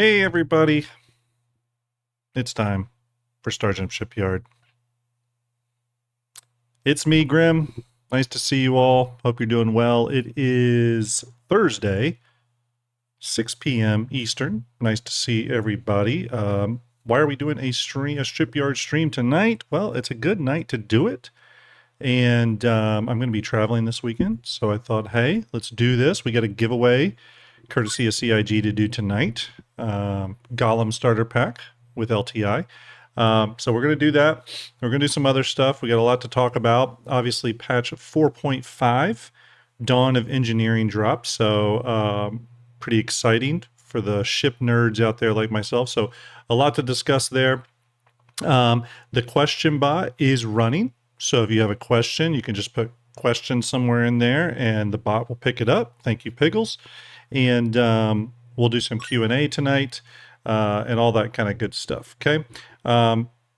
Hey everybody, it's time for STARJUMP Shipyard. It's me, Grim. Nice to see you all. Hope you're doing well. It is Thursday, 6 p.m. Eastern. Nice to see everybody. Why are we doing a Shipyard stream tonight? Well, it's a good night to do it. And I'm going to be traveling this weekend, so I thought, hey, let's do this. We got a giveaway courtesy of CIG to do tonight. Golem starter pack with LTI. So we're going to do that. We're going to do some other stuff. We got a lot to talk about. Obviously, patch 4.5, Dawn of Engineering drop. So pretty exciting for the ship nerds out there like myself. So a lot to discuss there. The question bot is running. So if you have a question, you can just put question somewhere in there and the bot will pick it up. Thank you, Piggles. And we'll do some Q&A tonight and all that kind of good stuff. Okay.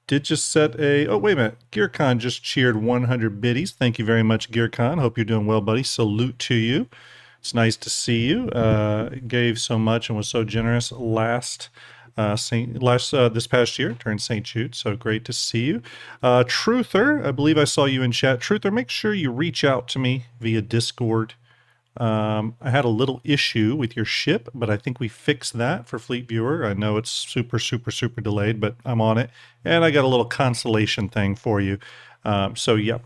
Did just set a, oh, wait a minute. GearCon just cheered 100 biddies. Thank you very much, GearCon. Hope you're doing well, buddy. Salute to you. It's nice to see you. Gave so much and was so generous this past year during St. Jude. So great to see you. Truther, I believe I saw you in chat. Truther, make sure you reach out to me via Discord. I had a little issue with your ship, but I think we fixed that for Fleet Viewer. I know it's super delayed, but I'm on it. And I got a little consolation thing for you. So yeah.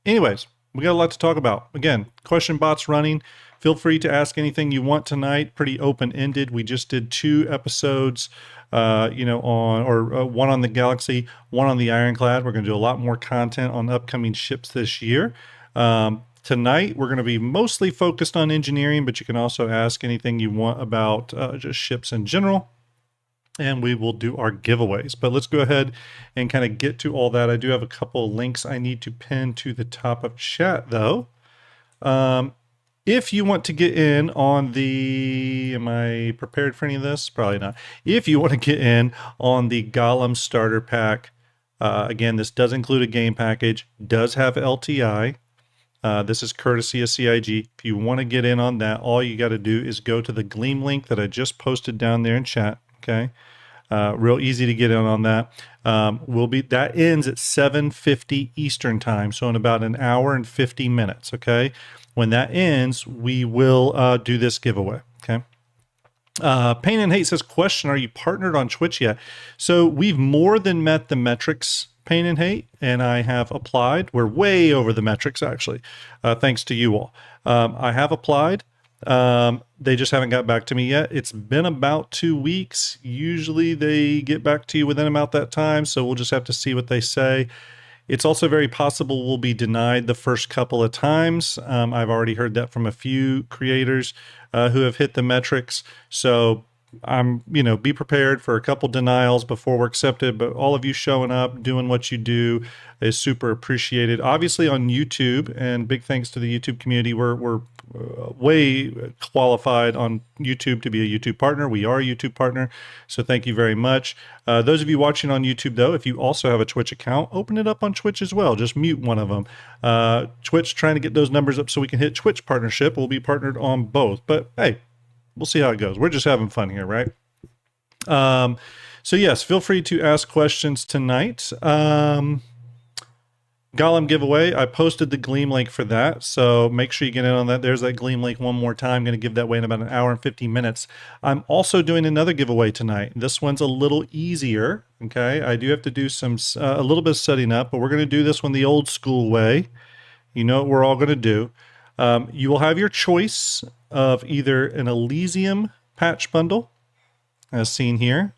Anyways, we got a lot to talk about. Again, question bot's running. Feel free to ask anything you want tonight. Pretty open-ended. We just did 2 episodes, one on the Galaxy, one on the Ironclad. We're going to do a lot more content on upcoming ships this year. Tonight, we're going to be mostly focused on engineering, but you can also ask anything you want about just ships in general. And we will do our giveaways. But let's go ahead and kind of get to all that. I do have a couple of links I need to pin to the top of chat, though. If you want to get in on the, am I prepared for any of this? Probably not. If you want to get in on the Golem starter pack, again, this does include a game package, does have LTI. This is courtesy of CIG. If you want to get in on that, all you got to do is go to the Gleam link that I just posted down there in chat. Okay. Real easy to get in on that. That ends at 7:50 Eastern time. So in about an hour and 50 minutes. Okay. When that ends, we will do this giveaway. Okay. Pain and Hate says, question, are you partnered on Twitch yet? So we've more than met the metrics, Pain and Hate, and I have applied. We're way over the metrics, actually, thanks to you all. I have applied. They just haven't got back to me yet. It's been about 2 weeks. Usually they get back to you within about that time, so we'll just have to see what they say. It's also very possible we'll be denied the first couple of times. I've already heard that from a few creators who have hit the metrics. So be prepared for a couple denials before we're accepted, but all of you showing up, doing what you do is super appreciated. Obviously on YouTube, and big thanks to the YouTube community, we're way qualified on YouTube to be a YouTube partner. We are a YouTube partner, so thank you very much. Those of you watching on YouTube, though, if you also have a Twitch account, open it up on Twitch as well. Just mute one of them. Twitch trying to get those numbers up so we can hit Twitch partnership. We'll be partnered on both, but hey, we'll see how it goes. We're just having fun here, right? So yes, feel free to ask questions tonight. Golem giveaway, I posted the Gleam link for that, so make sure you get in on that. There's that Gleam link one more time. I'm going to give that away in about an hour and 50 minutes. I'm also doing another giveaway tonight. This one's a little easier, okay? I do have to do a little bit of setting up, but we're going to do this one the old school way. You know what we're all going to do. You will have your choice of either an Elysium patch bundle, as seen here.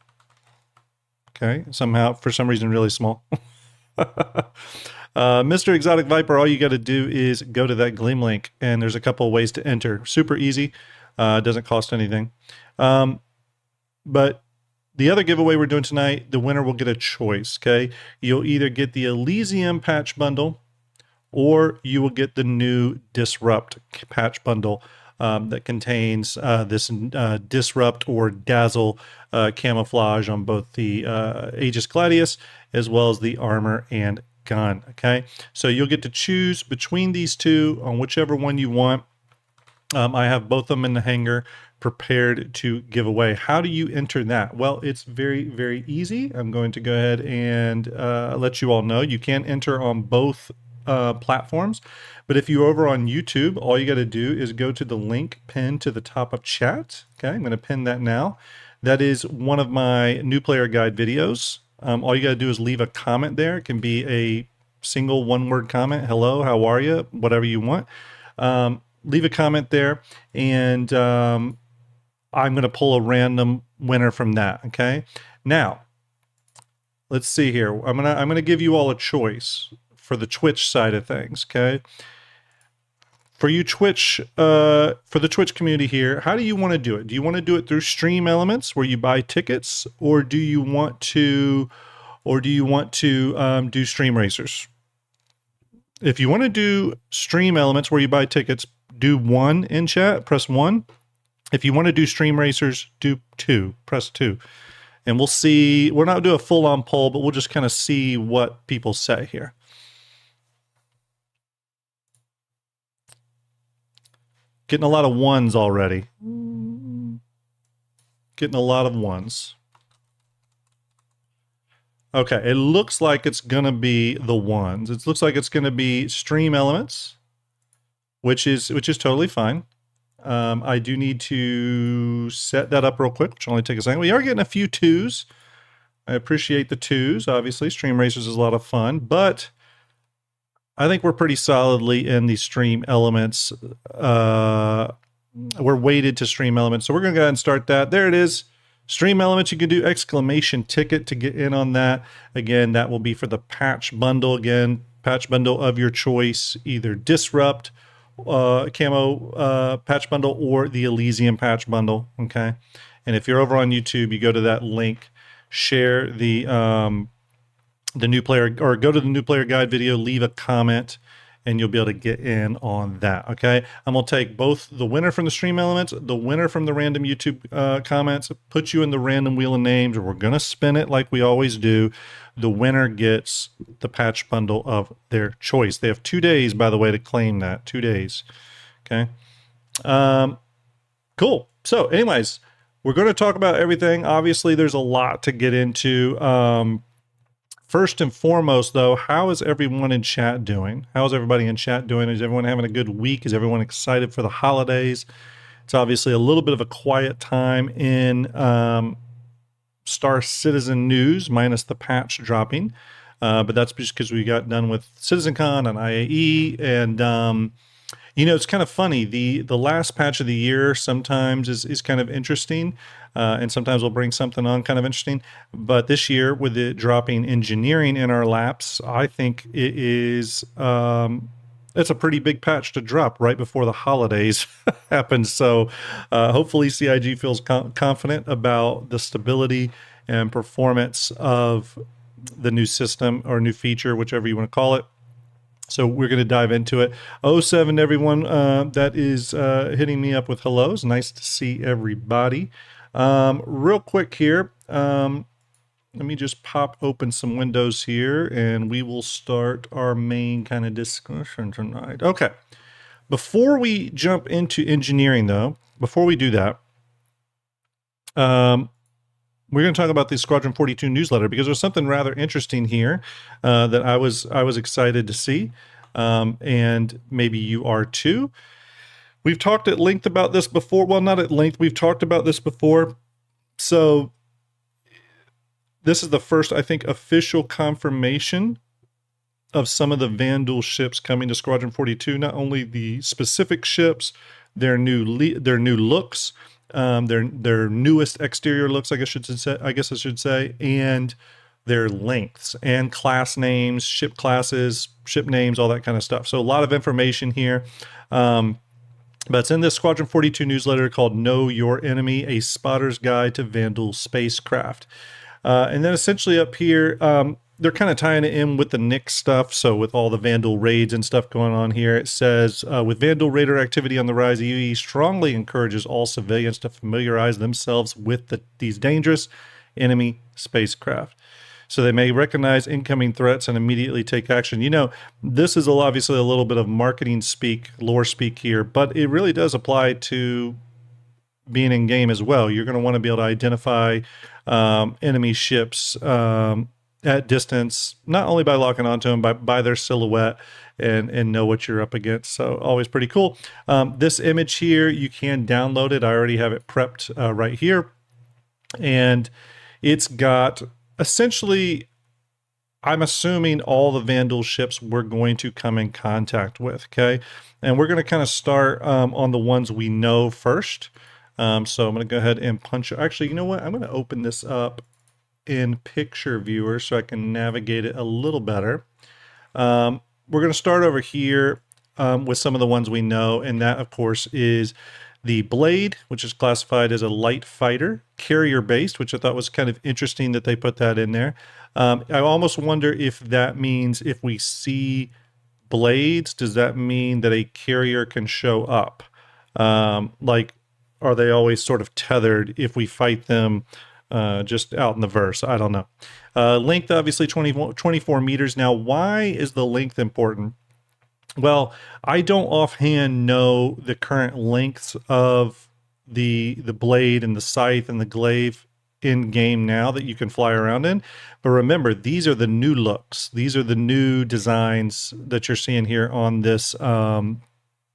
Okay, somehow, for some reason, really small. Mr. Exotic Viper, all you got to do is go to that Gleam link, and there's a couple of ways to enter. Super easy. Doesn't cost anything. But the other giveaway we're doing tonight, the winner will get a choice, okay? You'll either get the Elysium patch bundle, or you will get the new Disrupt patch bundle that contains this Disrupt or Dazzle camouflage on both the Aegis Gladius as well as the armor and gun. Okay, so you'll get to choose between these two on whichever one you want. I have both of them in the hangar prepared to give away. How do you enter that? Well, it's very, very easy. I'm going to go ahead and let you all know. You can enter on both platforms, but if you're over on YouTube, all you got to do is go to the link pinned to the top of chat. Okay, I'm going to pin that now. That is one of my new player guide videos. All you got to do is leave a comment there. It can be a single one-word comment. Hello, how are you? Whatever you want. Leave a comment there, and I'm going to pull a random winner from that. Okay. Now, let's see here. I'm gonna give you all a choice for the Twitch side of things. Okay. For you Twitch, for the Twitch community here, how do you want to do it? Do you want to do it through Stream Elements where you buy tickets, or do you want to, do Stream Racers? If you want to do Stream Elements where you buy tickets, do 1 in chat, press 1. If you want to do Stream Racers, do 2, press 2. And we'll see, we're not doing a full-on poll, but we'll just kind of see what people say here. Getting a lot of 1s already. Getting a lot of 1s. Okay, it looks like it's going to be the 1s. It looks like it's going to be Stream Elements, which is totally fine. I do need to set that up real quick, which will only take a second. We are getting a few 2s. I appreciate the 2s. Obviously, Stream Racers is a lot of fun, but I think we're pretty solidly in the Stream Elements. We're weighted to Stream Elements, so we're going to go ahead and start that. There it is. Stream Elements, you can do exclamation ticket to get in on that. Again, that will be for the patch bundle. Again, patch bundle of your choice, either Disrupt, camo patch bundle, or the Elysium patch bundle. Okay, and if you're over on YouTube, you go to that link, share the new player, or go to the new player guide video, leave a comment, and you'll be able to get in on that. Okay, I'm gonna take both the winner from the Stream Elements, the winner from the random YouTube comments, put you in the random wheel of names, or we're gonna spin it like we always do. The winner gets the patch bundle of their choice. They have 2 days, by the way, to claim that. 2 days. Okay. Cool. So anyways, we're going to talk about everything. Obviously, there's a lot to get into. First and foremost, though, how is everyone in chat doing? How is everybody in chat doing? Is everyone having a good week? Is everyone excited for the holidays? It's obviously a little bit of a quiet time in Star Citizen news, minus the patch dropping. But that's just because we got done with CitizenCon and IAE. And, it's kind of funny. The last patch of the year sometimes is kind of interesting. And sometimes we'll bring something on kind of interesting. But this year, with it dropping engineering in our laps, I think it is... it's a pretty big patch to drop right before the holidays happen. So hopefully CIG feels confident about the stability and performance of the new system or new feature, whichever you want to call it. So we're going to dive into it. 07 everyone that is hitting me up with hellos. Nice to see everybody. Real quick here. Let me just pop open some windows here, and we will start our main kind of discussion tonight. Okay. Before we jump into engineering, though, before we do that, we're going to talk about the Squadron 42 newsletter, because there's something rather interesting here that I was excited to see, and maybe you are too. We've talked at length about this before. Well, not at length. We've talked about this before. So this is the first, I think, official confirmation of some of the Vandal ships coming to Squadron 42. Not only the specific ships, their new looks, their newest exterior looks, I guess I should say, and their lengths and class names, ship classes, ship names, all that kind of stuff. So a lot of information here. But it's in this Squadron 42 newsletter called Know Your Enemy, a Spotter's Guide to Vandal Spacecraft. And then essentially up here, they're kind of tying it in with the Nick stuff. So with all the Vandal raids and stuff going on here, it says, with Vandal raider activity on the rise, UE strongly encourages all civilians to familiarize themselves with these dangerous enemy spacecraft. so they may recognize incoming threats and immediately take action. You know, this is obviously a little bit of marketing speak, lore speak here, but it really does apply to being in game as well. You're going to want to be able to identify enemy ships at distance, not only by locking onto them, but by their silhouette, and know what you're up against. So always pretty cool. This image here, you can download it. I already have it prepped right here. And it's got essentially, I'm assuming, all the Vandal ships we're going to come in contact with, okay? And we're going to kind of start on the ones we know first. So I'm going to go ahead and punch. Actually, you know what? I'm going to open this up in Picture Viewer so I can navigate it a little better. We're going to start over here with some of the ones we know, and that, of course, is the Blade, which is classified as a light fighter, carrier-based, which I thought was kind of interesting that they put that in there. I almost wonder if that means if we see blades, does that mean that a carrier can show up? Like, are they always sort of tethered if we fight them just out in the verse? I don't know. Length, obviously, 24 meters. Now, why is the length important? Well, I don't offhand know the current lengths of the blade and the scythe and the glaive in game now that you can fly around in. But remember, these are the new looks. These are the new designs that you're seeing here on this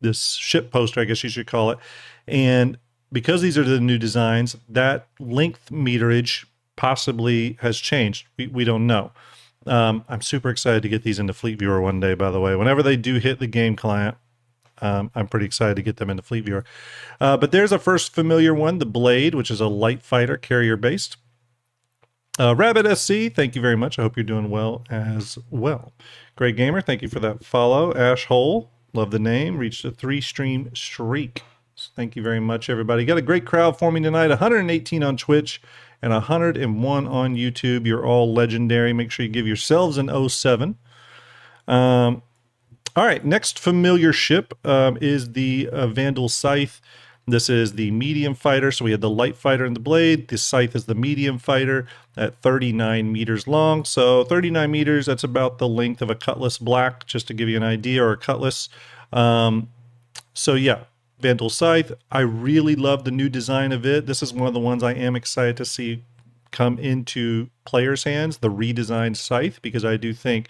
this ship poster, I guess you should call it. And because these are the new designs, that length meterage possibly has changed. We don't know. I'm super excited to get these into Fleet Viewer one day, by the way. Whenever they do hit the game client, I'm pretty excited to get them into Fleet Viewer. But there's a first familiar one, the Blade, which is a light fighter, carrier-based. Rabbit SC, thank you very much. I hope you're doing well as well. Great Gamer, thank you for that follow. Ash Hole, love the name. Reached a 3-stream streak. Thank you very much, everybody. Got a great crowd forming tonight. 118 on Twitch and 101 on YouTube. You're all legendary. Make sure you give yourselves an 07. All right, next familiar ship is the Vandal Scythe. This is the medium fighter. So we had the light fighter and the blade. The Scythe is the medium fighter at 39 meters long. So 39 meters, that's about the length of a Cutlass Black, just to give you an idea, or a Cutlass. So yeah. Vandal Scythe, I really love the new design of it. This is one of the ones I am excited to see come into players' hands, the redesigned Scythe, because I do think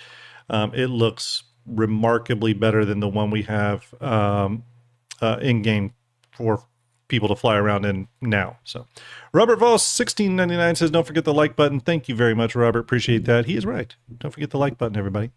it looks remarkably better than the one we have in-game for people to fly around in now. So Robert Voss, 1699 says, don't forget the like button. Thank you very much, Robert. Appreciate that. He is right. Don't forget the like button, everybody.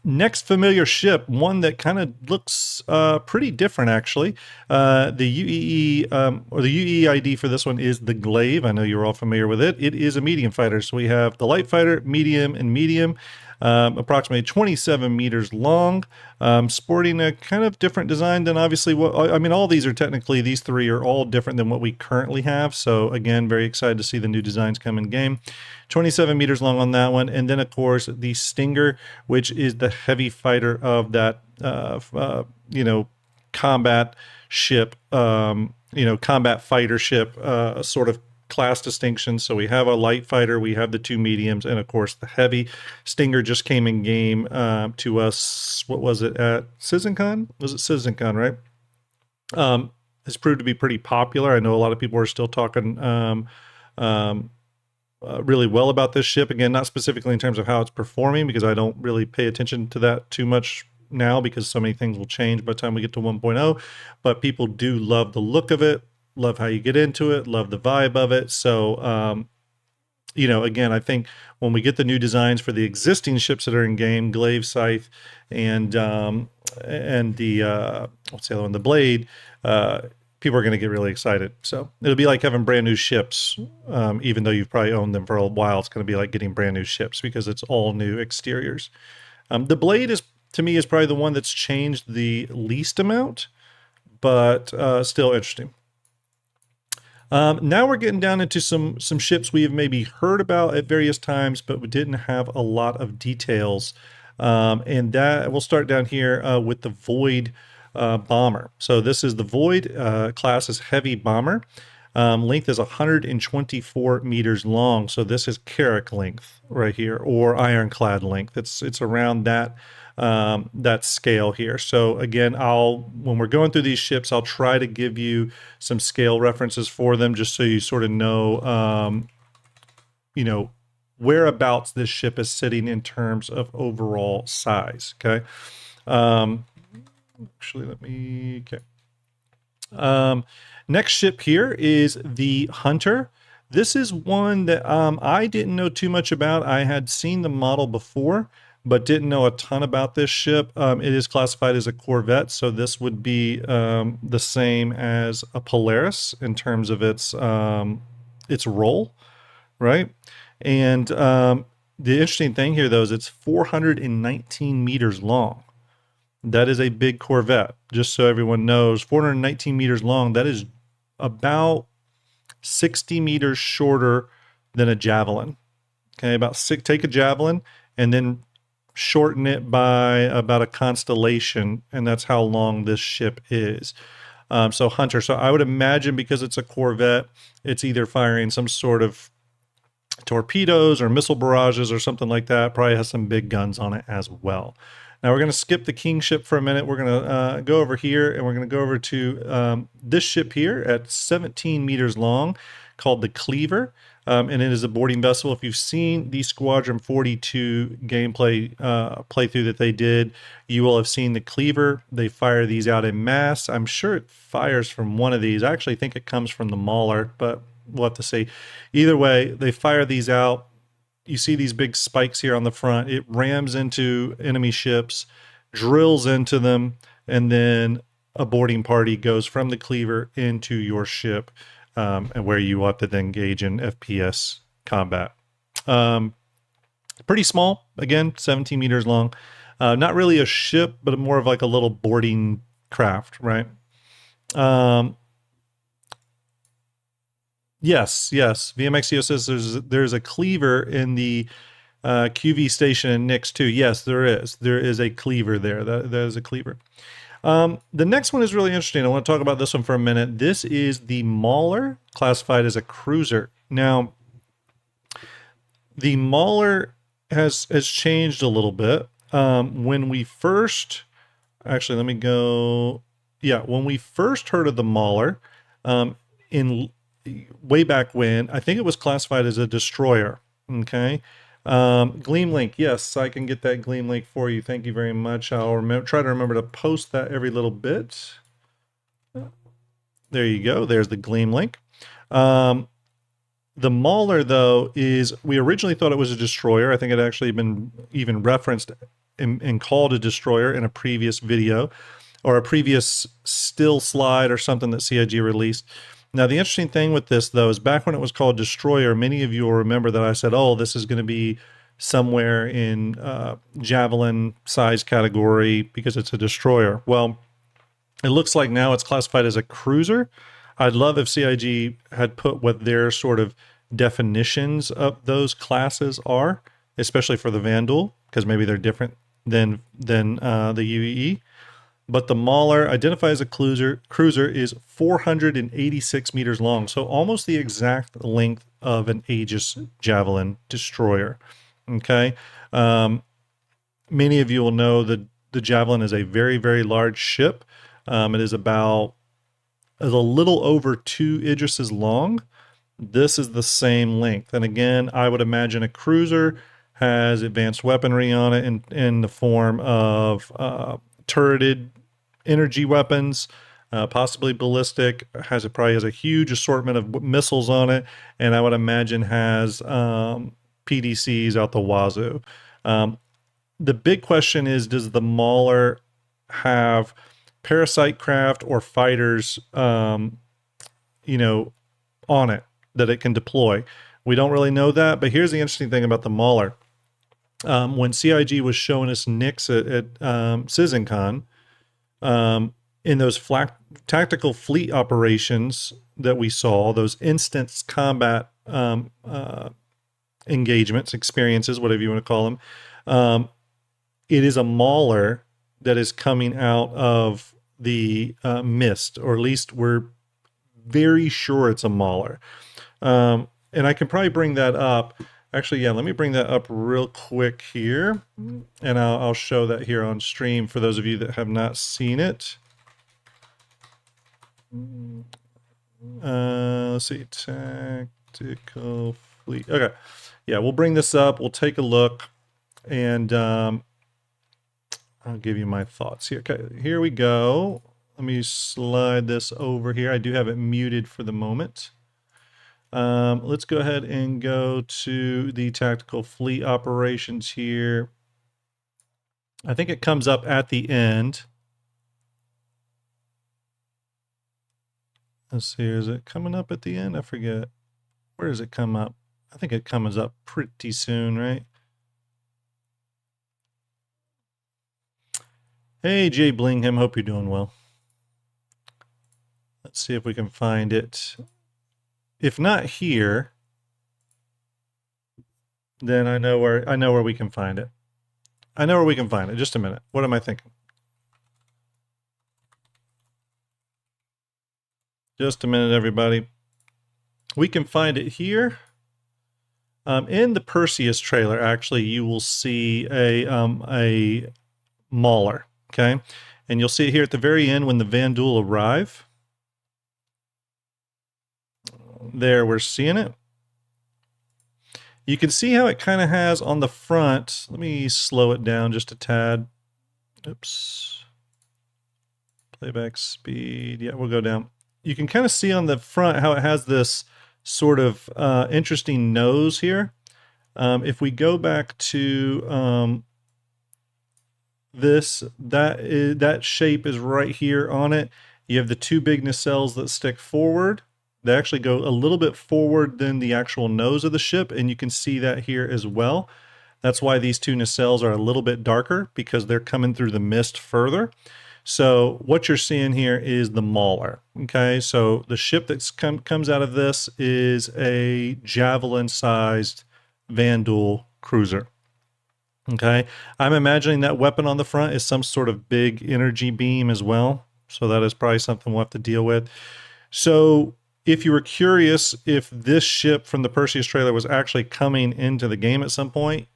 Next familiar ship, one that kind of looks pretty different, actually. The UEE or the UEE ID for this one is the Glaive. I know you're all familiar with it. It is a medium fighter. So we have the light fighter, medium, and medium. Approximately 27 meters long, sporting a kind of different design than obviously what, I mean, all these are technically, these three are all different than what we currently have. So again, very excited to see the new designs come in game. 27 meters long on that one. And then of course the Stinger, which is the heavy fighter of that, combat ship, combat fighter ship, sort of class distinction. So we have a light fighter, we have the two mediums, and of course the heavy. Stinger just came in game to us, what was it, at CitizenCon? Was it CitizenCon, right? It's proved to be pretty popular. I know a lot of people are still talking really well about this ship. Again, not specifically in terms of how it's performing, because I don't really pay attention to that too much now, because so many things will change by the time we get to 1.0, but people do love the look of it. Love how you get into it, love the vibe of it. So, again, I think when we get the new designs for the existing ships that are in game, Glaive, Scythe, and the what's the other one, the Blade, people are going to get really excited. So it'll be like having brand new ships, even though you've probably owned them for a while. It's going to be like getting brand new ships because it's all new exteriors. The Blade is, to me, is probably the one that's changed the least amount, but still interesting. Now we're getting down into some ships we have maybe heard about at various times, but we didn't have a lot of details. And that we'll start down here with the Void bomber. So this is the Void class is heavy bomber. Length is 124 meters long. So this is Carrack length right here, or ironclad length. It's around that that scale here. So again, when we're going through these ships, I'll try to give you some scale references for them, just so you sort of know, you know, whereabouts this ship is sitting in terms of overall size. Okay. Actually, let me. Okay. Next ship here is the Hunter. This is one that I didn't know too much about. I had seen the model before, but didn't know a ton about this ship. It is classified as a corvette, so this would be the same as a Polaris in terms of its role, right? And the interesting thing here, though, is it's 419 meters long. That is a big corvette. Just so everyone knows, 419 meters long, that is about 60 meters shorter than a Javelin. Okay, take a Javelin and then shorten it by about a constellation, and that's how long this ship is. So Hunter. So I would imagine, because it's a corvette, it's either firing some sort of torpedoes or missile barrages or something like that. Probably has some big guns on it as well. Now we're going to skip the King ship for a minute. We're going to go over here, and we're going to go over to this ship here at 17 meters long, called the Cleaver. And it is a boarding vessel. If you've seen the Squadron 42 gameplay playthrough that they did, you will have seen the Cleaver. They fire these out in mass. I'm sure it fires from one of these. I actually think it comes from the Mauler, but we'll have to see. Either way, they fire these out. You see these big spikes here on the front. It rams into enemy ships, drills into them, and then a boarding party goes from the Cleaver into your ship, and where you have to then engage in FPS combat. Pretty small, again, 17 meters long. Not really a ship, but more of like a little boarding craft, right? Yes. VMXEO says there's a Cleaver in the QV station in Nix too. Yes, there is. There is a Cleaver there. That is a Cleaver. The next one is really interesting. I want to talk about this one for a minute. This is the Mauler, classified as a cruiser. Now, the Mauler has changed a little bit. When we first, actually, let me go. Yeah, when we first heard of the Mauler, in way back when, I think it was classified as a destroyer. Okay. Gleam link. Yes, I can get that Gleam link for you. Thank you very much. I'll try to remember to post that every little bit. There you go. There's the Gleam link. The Mauler, though, we originally thought it was a destroyer. I think it actually been even referenced and called a destroyer in a previous video, or a previous still slide or something that CIG released. Now, the interesting thing with this, though, is back when it was called Destroyer, many of you will remember that I said, oh, this is going to be somewhere in Javelin size category because it's a destroyer. Well, it looks like now it's classified as a cruiser. I'd love if CIG had put what their sort of definitions of those classes are, especially for the Vandal, because maybe they're different than the UEE. But the Mauler, identified as a cruiser, is 486 meters long, so almost the exact length of an Aegis Javelin destroyer. Okay, many of you will know that the Javelin is a very, very large ship. It is a little over 2 Idrises long. This is the same length, and again, I would imagine a cruiser has advanced weaponry on it in the form of turreted energy weapons, possibly ballistic. Probably has a huge assortment of missiles on it, and I would imagine has PDCs out the wazoo. The big question is, does the Mauler have parasite craft or fighters, on it that it can deploy? We don't really know that, but here's the interesting thing about the Mauler. When CIG was showing us Nix at CitizenCon, in those tactical fleet operations that we saw, those instance combat engagements, experiences, whatever you want to call them, it is a Mauler that is coming out of the mist, or at least we're very sure it's a Mauler. And I can probably bring that up. Actually, yeah, let me bring that up real quick here, and I'll show that here on stream for those of you that have not seen it. Let's see, tactical fleet. Okay, yeah, we'll bring this up. We'll take a look, and I'll give you my thoughts here. Okay, here we go. Let me slide this over here. I do have it muted for the moment. Let's go ahead and go to the tactical fleet operations here. I think it comes up at the end. Let's see, is it coming up at the end? I forget. Where does it come up? I think it comes up pretty soon, right? Hey, Jay Blingham, hope you're doing well. Let's see if we can find it. If not here, then I know where we can find it. I know where we can find it. Just a minute. What am I thinking? Just a minute, everybody. We can find it here. In the Perseus trailer, actually, you will see a Mauler, okay? And you'll see it here at the very end when the Vandul arrive. There, we're seeing it. You can see how it kind of has on the front. Let me slow it down just a tad. Oops. Playback speed. Yeah, we'll go down. You can kind of see on the front how it has this sort of interesting nose here. If we go back to that shape is right here on it. You have the two big nacelles that stick forward. They actually go a little bit forward than the actual nose of the ship, and you can see that here as well. That's why these two nacelles are a little bit darker, because they're coming through the mist further. So what you're seeing here is the Mauler. Okay, so the ship that comes out of this is a Javelin-sized Vandul cruiser. Okay, I'm imagining that weapon on the front is some sort of big energy beam as well. So that is probably something we'll have to deal with. So if you were curious if this ship from the Perseus trailer was actually coming into the game at some point,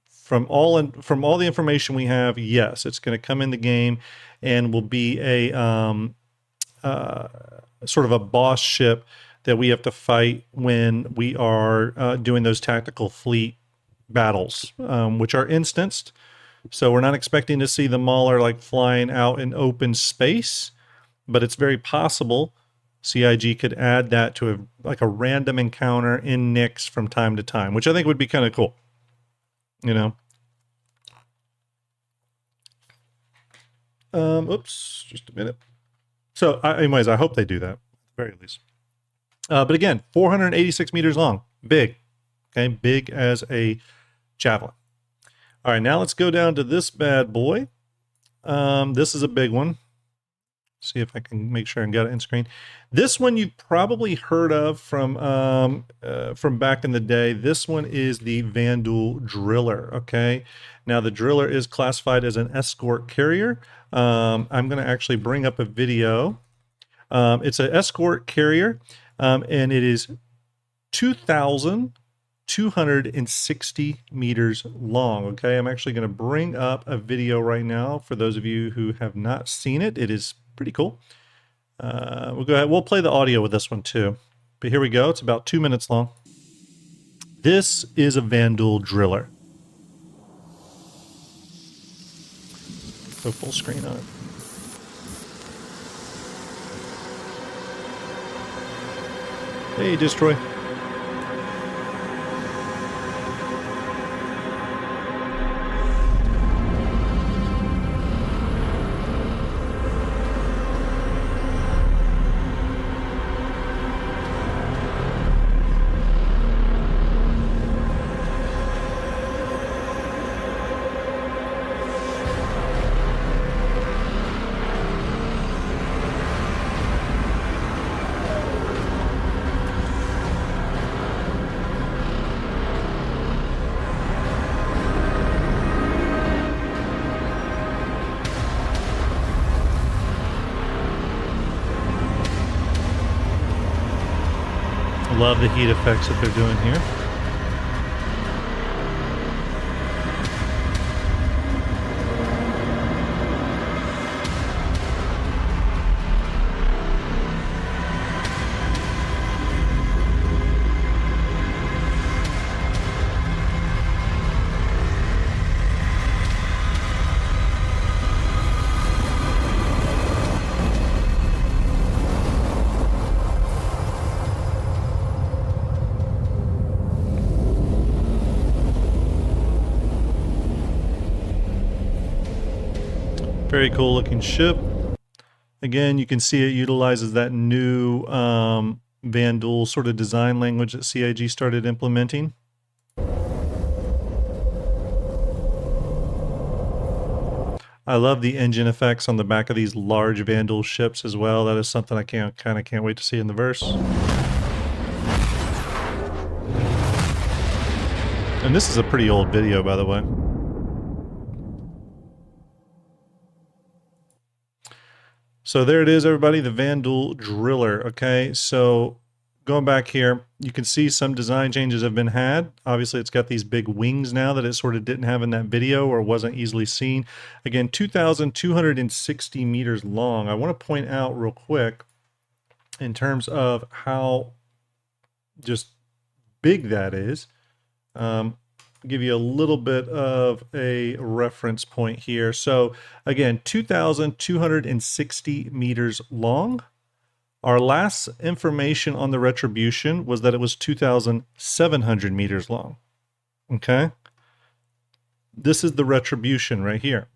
from all the information we have, yes, it's going to come in the game and will be a sort of a boss ship that we have to fight when we are doing those tactical fleet battles, which are instanced. So we're not expecting to see the Mauler like flying out in open space, but it's very possible CIG could add that to a random encounter in Nyx from time to time, which I think would be kind of cool. You know. Oops, just a minute. So, anyways, I hope they do that at the very least. But again, 486 meters long, big. Okay, big as a javelin. All right, now let's go down to this bad boy. This is a big one. See if I can make sure I got it in screen. This one you've probably heard of from back in the day. This one is the Vandul Driller. Okay, now the Driller is classified as an escort carrier. I'm going to actually bring up a video. It's an escort carrier, and it is 2,260 meters long. Okay, I'm actually going to bring up a video right now for those of you who have not seen it. It is pretty cool. We'll go ahead. We'll play the audio with this one too. But here we go. It's about 2 minutes long. This is a Vandul Driller. Go full screen on it. Hey, Destroy. Love the heat effects that they're doing here. Very cool looking ship. Again, you can see it utilizes that new Vandal sort of design language that CIG started implementing. I love the engine effects on the back of these large Vandal ships as well. That is something I can't wait to see in the verse. And this is a pretty old video, by the way. So there it is, everybody, the Vandal Driller. Okay, so going back here, you can see some design changes have been had. Obviously, it's got these big wings now that it sort of didn't have in that video or wasn't easily seen. Again, 2,260 meters long. I want to point out real quick in terms of how just big that is. Give you a little bit of a reference point here. So again, 2,260 meters long. Our last information on the Retribution was that it was 2,700 meters long. Okay. This is the Retribution right here.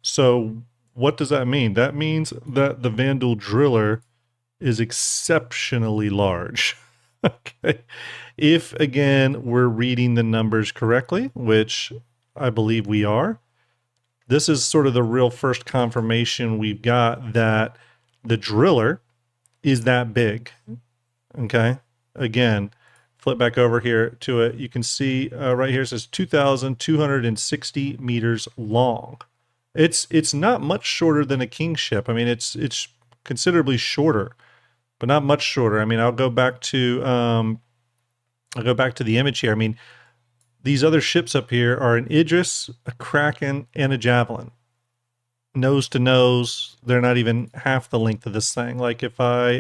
So what does that mean? That means that the Vandal Driller is exceptionally large. Okay. If, again, we're reading the numbers correctly, which I believe we are, this is sort of the real first confirmation we've got that the driller is that big. Okay. Again, flip back over here to it. You can see right here it says 2,260 meters long. It's not much shorter than a king ship. I mean, it's considerably shorter, but not much shorter. I mean, I'll go back to the image here. I mean, these other ships up here are an Idris, a Kraken, and a Javelin. Nose to nose, they're not even half the length of this thing. Like if I,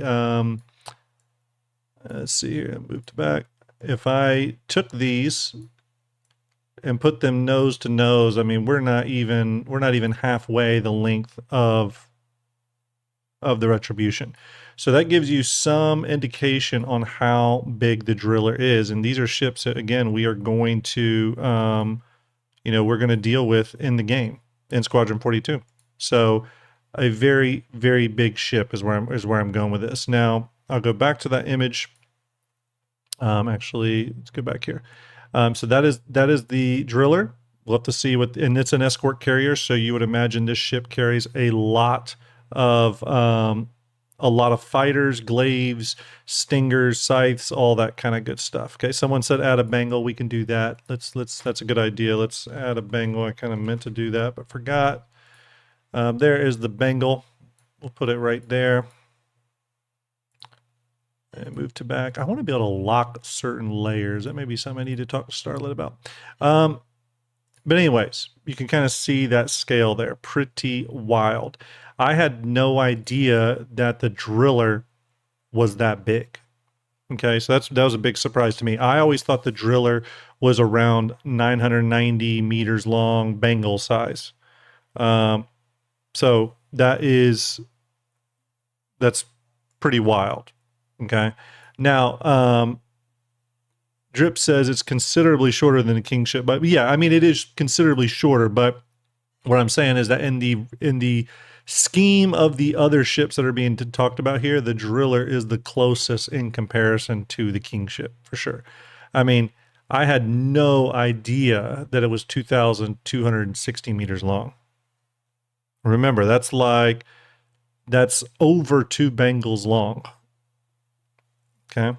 let's see here, move to back. If I took these and put them nose to nose, I mean, we're not even halfway the length of the Retribution. So that gives you some indication on how big the driller is. And these are ships that, again, we are going to, we're going to deal with in the game in Squadron 42. So a very, very big ship is where I'm going with this. Now I'll go back to that image. Actually, let's go back here. So that is the driller. We'll have to see and it's an escort carrier. So you would imagine this ship carries a lot of fighters, glaives, stingers, scythes, all that kind of good stuff. Okay, someone said add a bangle. We can do that. That's a good idea. Let's add a bangle. I kind of meant to do that, but forgot. There is the bangle. We'll put it right there. And move to back. I want to be able to lock certain layers. That may be something I need to talk to Starlet about. But anyways, you can kind of see that scale there. Pretty wild. I had no idea that the driller was that big. Okay, so that was a big surprise to me. I always thought the driller was around 990 meters long, bangle size. So that's pretty wild. Okay. Now, Drip says it's considerably shorter than a king ship, but yeah, I mean, it is considerably shorter, but what I'm saying is that in the scheme of the other ships that are being talked about here, the driller is the closest in comparison to the king ship for sure. I mean, I had no idea that it was 2,260 meters long. Remember, that's over 2 bangles long. Okay.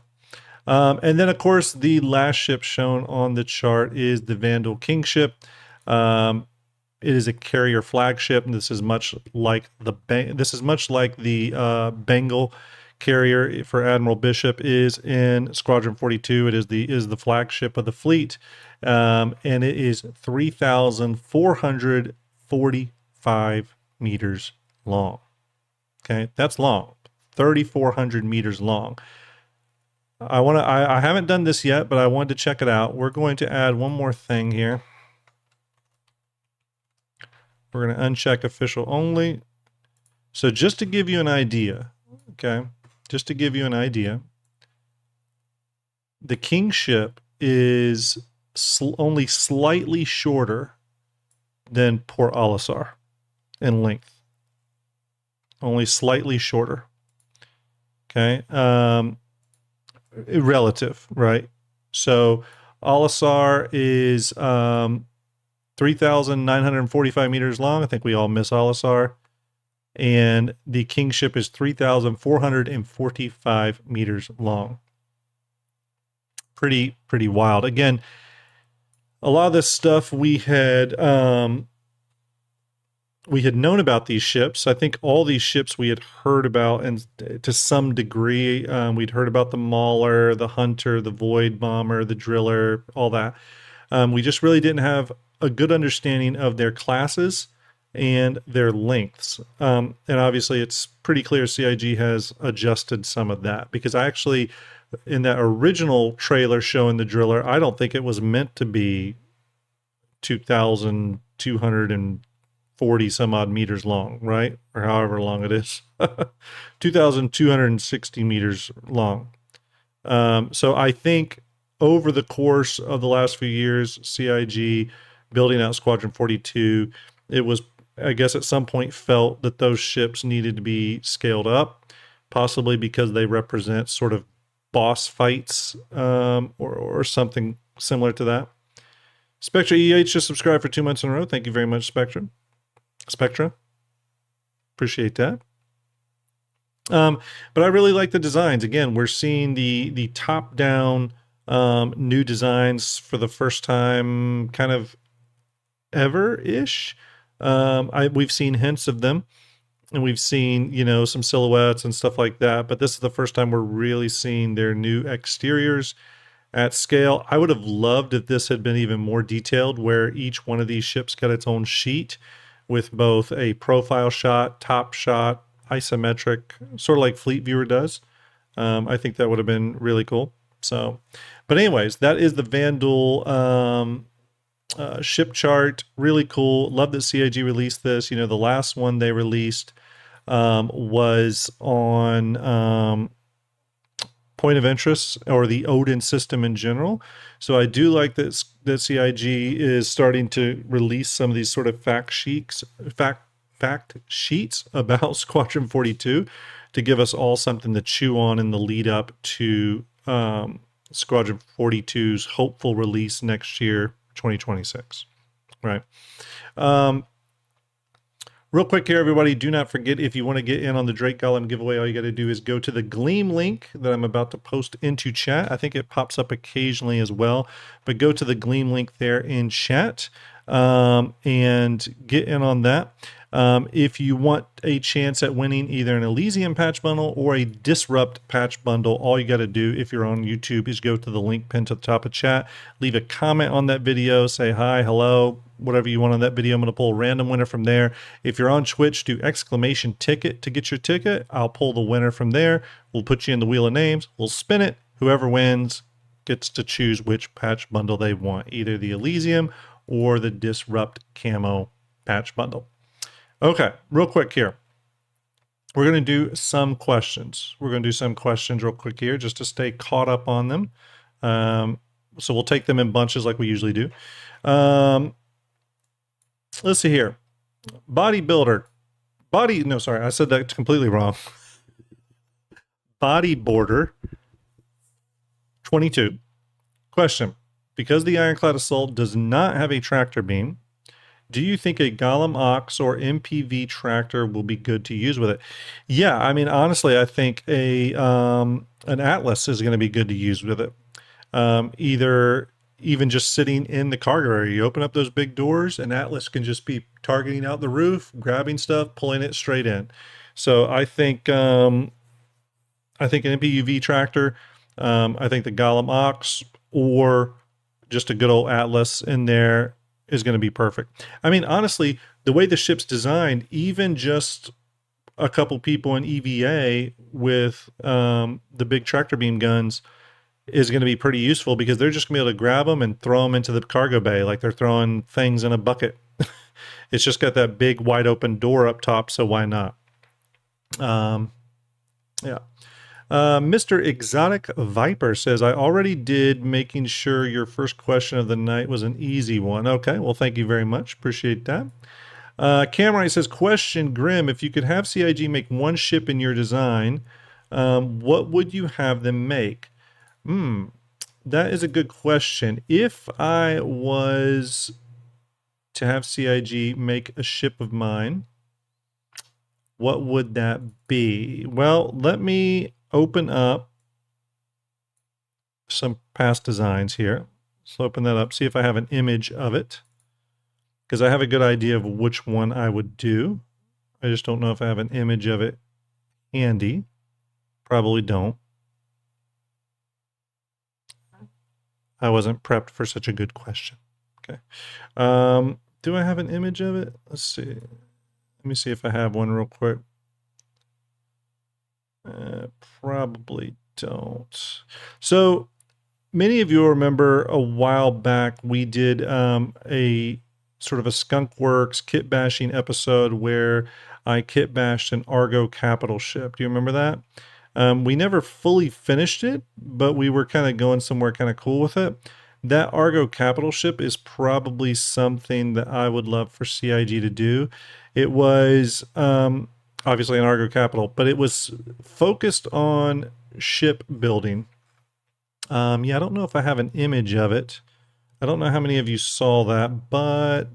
And then, of course, the last ship shown on the chart is the Vandal Kingship. It is a carrier flagship, and this is much like the Bengal carrier for Admiral Bishop is in Squadron 42. It is the flagship of the fleet, and it is 3,445 meters long. Okay, that's long, 3,400 meters long. I haven't done this yet, but I wanted to check it out. We're going to add one more thing here. We're going to uncheck official only. So just to give you an idea, okay, just to give you an idea, the Kingship is only slightly shorter than Port Olisar in length. Only slightly shorter. Okay. Relative, right? So Olisar is 3,945 meters long. I think we all miss Olisar. And the Kingship is 3,445 meters long. Pretty wild. Again, a lot of this stuff we had known about these ships. I think all these ships we had heard about, and to some degree, we'd heard about the Mauler, the Hunter, the Void Bomber, the Driller, all that. We just really didn't have a good understanding of their classes and their lengths. And obviously, it's pretty clear CIG has adjusted some of that, because I actually, in that original trailer showing the Driller, I don't think it was meant to be 2,240 some odd meters long, right? Or however long it is. 2,260 meters long. So I think over the course of the last few years, CIG building out Squadron 42, it was, I guess at some point felt that those ships needed to be scaled up, possibly because they represent sort of boss fights, or something similar to that. Spectra EH just subscribed for 2 months in a row. Thank you very much, Spectra. Appreciate that. But I really like the designs. Again, we're seeing the top-down new designs for the first time kind of ever-ish. We've seen hints of them, and we've seen, some silhouettes and stuff like that, but this is the first time we're really seeing their new exteriors at scale. I would have loved if this had been even more detailed, where each one of these ships got its own sheet with both a profile shot, top shot, isometric, sort of like Fleet Viewer does. I think that would have been really cool. So, but anyways, that is the Vandal ship chart. Really cool. Love that CIG released this. The last one they released was on Point of Interest, or the Odin system in general. So I do like that CIG is starting to release some of these sort of fact sheets about Squadron 42 to give us all something to chew on in the lead up to Squadron 42's hopeful release next year, 2026. Right. Real quick here, everybody, do not forget, if you want to get in on the Drake Golem giveaway, all you got to do is go to the Gleam link that I'm about to post into chat. I think it pops up occasionally as well, but go to the Gleam link there in chat and get in on that. If you want a chance at winning either an Elysium patch bundle or a Disrupt patch bundle, all you got to do, if you're on YouTube, is go to the link pinned to the top of chat, leave a comment on that video, say hi, hello, whatever you want on that video. I'm going to pull a random winner from there. If you're on Twitch, do exclamation ticket to get your ticket. I'll pull the winner from there. We'll put you in the wheel of names. We'll spin it. Whoever wins gets to choose which patch bundle they want, either the Elysium or the Disrupt camo patch bundle. Okay, real quick here. We're going to do some questions. We're going to do some questions real quick here just to stay caught up on them. So we'll take them in bunches like we usually do. Let's see here. Bodybuilder. No, sorry, I said that completely wrong. Bodyboarder 22. Question. Because the Ironclad Assault does not have a tractor beam, do you think a Golem Ox or MPV tractor will be good to use with it? Yeah, I mean, honestly, I think an Atlas is going to be good to use with it. Either even just sitting in the cargo area, you open up those big doors, and Atlas can just be targeting out the roof, grabbing stuff, pulling it straight in. So I think I think an MPUV tractor, I think the Golem Ox, or just a good old Atlas in there is going to be perfect. I mean, honestly, the way the ship's designed, even just a couple people in EVA with the big tractor beam guns is going to be pretty useful, because they're just going to be able to grab them and throw them into the cargo bay like they're throwing things in a bucket. It's just got that big wide open door up top, so why not? Yeah. Mr. Exotic Viper says, I already did, making sure your first question of the night was an easy one. Okay, well, thank you very much. Appreciate that. Cameron says, question, Grim, if you could have CIG make one ship in your design, what would you have them make? That is a good question. If I was to have CIG make a ship of mine, what would that be? Well, let me open up some past designs here. So open that up, see if I have an image of it, because I have a good idea of which one I would do. I just don't know if I have an image of it handy. Probably don't. I wasn't prepped for such a good question. Okay. Do I have an image of it? Let's see. Let me see if I have one real quick. Probably don't. So many of you remember a while back we did a sort of a Skunk Works kit bashing episode where I kit bashed an Argo capital ship. Do you remember that? We never fully finished it, but we were kind of going somewhere kind of cool with it. That Argo capital ship is probably something that I would love for CIG to do. It was obviously an Argo capital, but it was focused on ship building. Yeah, I don't know if I have an image of it. I don't know how many of you saw that, but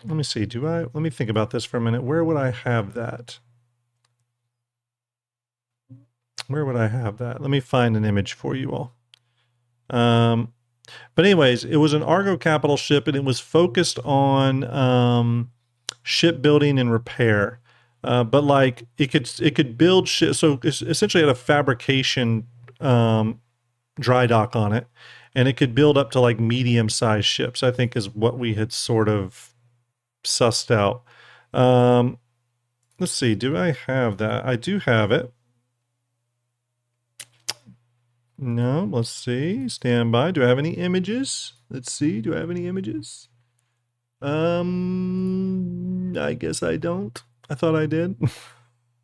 let me see. Let me think about this for a minute. Where would I have that? Where would I have that? Let me find an image for you all. But anyways, it was an Argo capital ship, and it was focused on shipbuilding and repair. But like it could build ship. So essentially, it had a fabrication dry dock on it, and it could build up to like medium-sized ships, I think is what we had sort of sussed out. Let's see. Do I have that? I do have it. No, let's see. Stand by. Do I have any images? Let's see. Do I have any images? I guess I don't. I thought I did.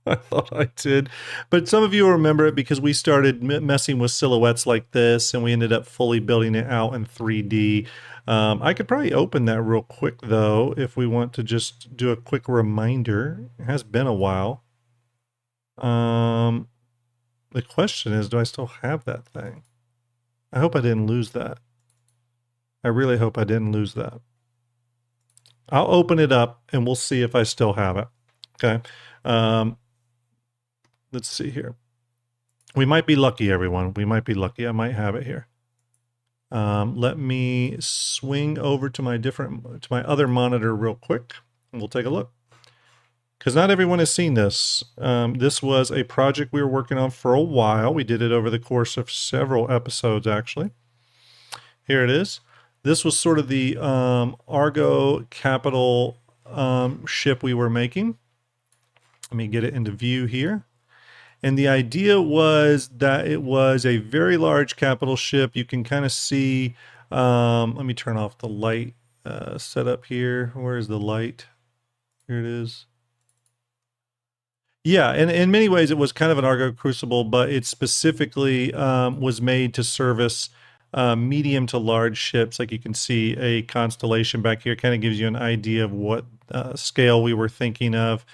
I thought I did. But some of you will remember it because we started messing with silhouettes like this, and we ended up fully building it out in 3D. I could probably open that real quick, though, if we want to just do a quick reminder. It has been a while. The question is, do I still have that thing? I hope I didn't lose that. I really hope I didn't lose that. I'll open it up and we'll see if I still have it. Okay. Let's see here. We might be lucky, everyone. We might be lucky. I might have it here. Let me swing over to my other monitor real quick, and we'll take a look. Because not everyone has seen this. This was a project we were working on for a while. We did it over the course of several episodes, actually. Here it is. This was sort of the Argo capital ship we were making. Let me get it into view here. And the idea was that it was a very large capital ship. You can kind of see, let me turn off the light setup here. Where is the light? Here it is. Yeah, and in many ways it was kind of an Argo Crucible, but it specifically was made to service medium to large ships. Like you can see a Constellation back here, kind of gives you an idea of what scale we were thinking of.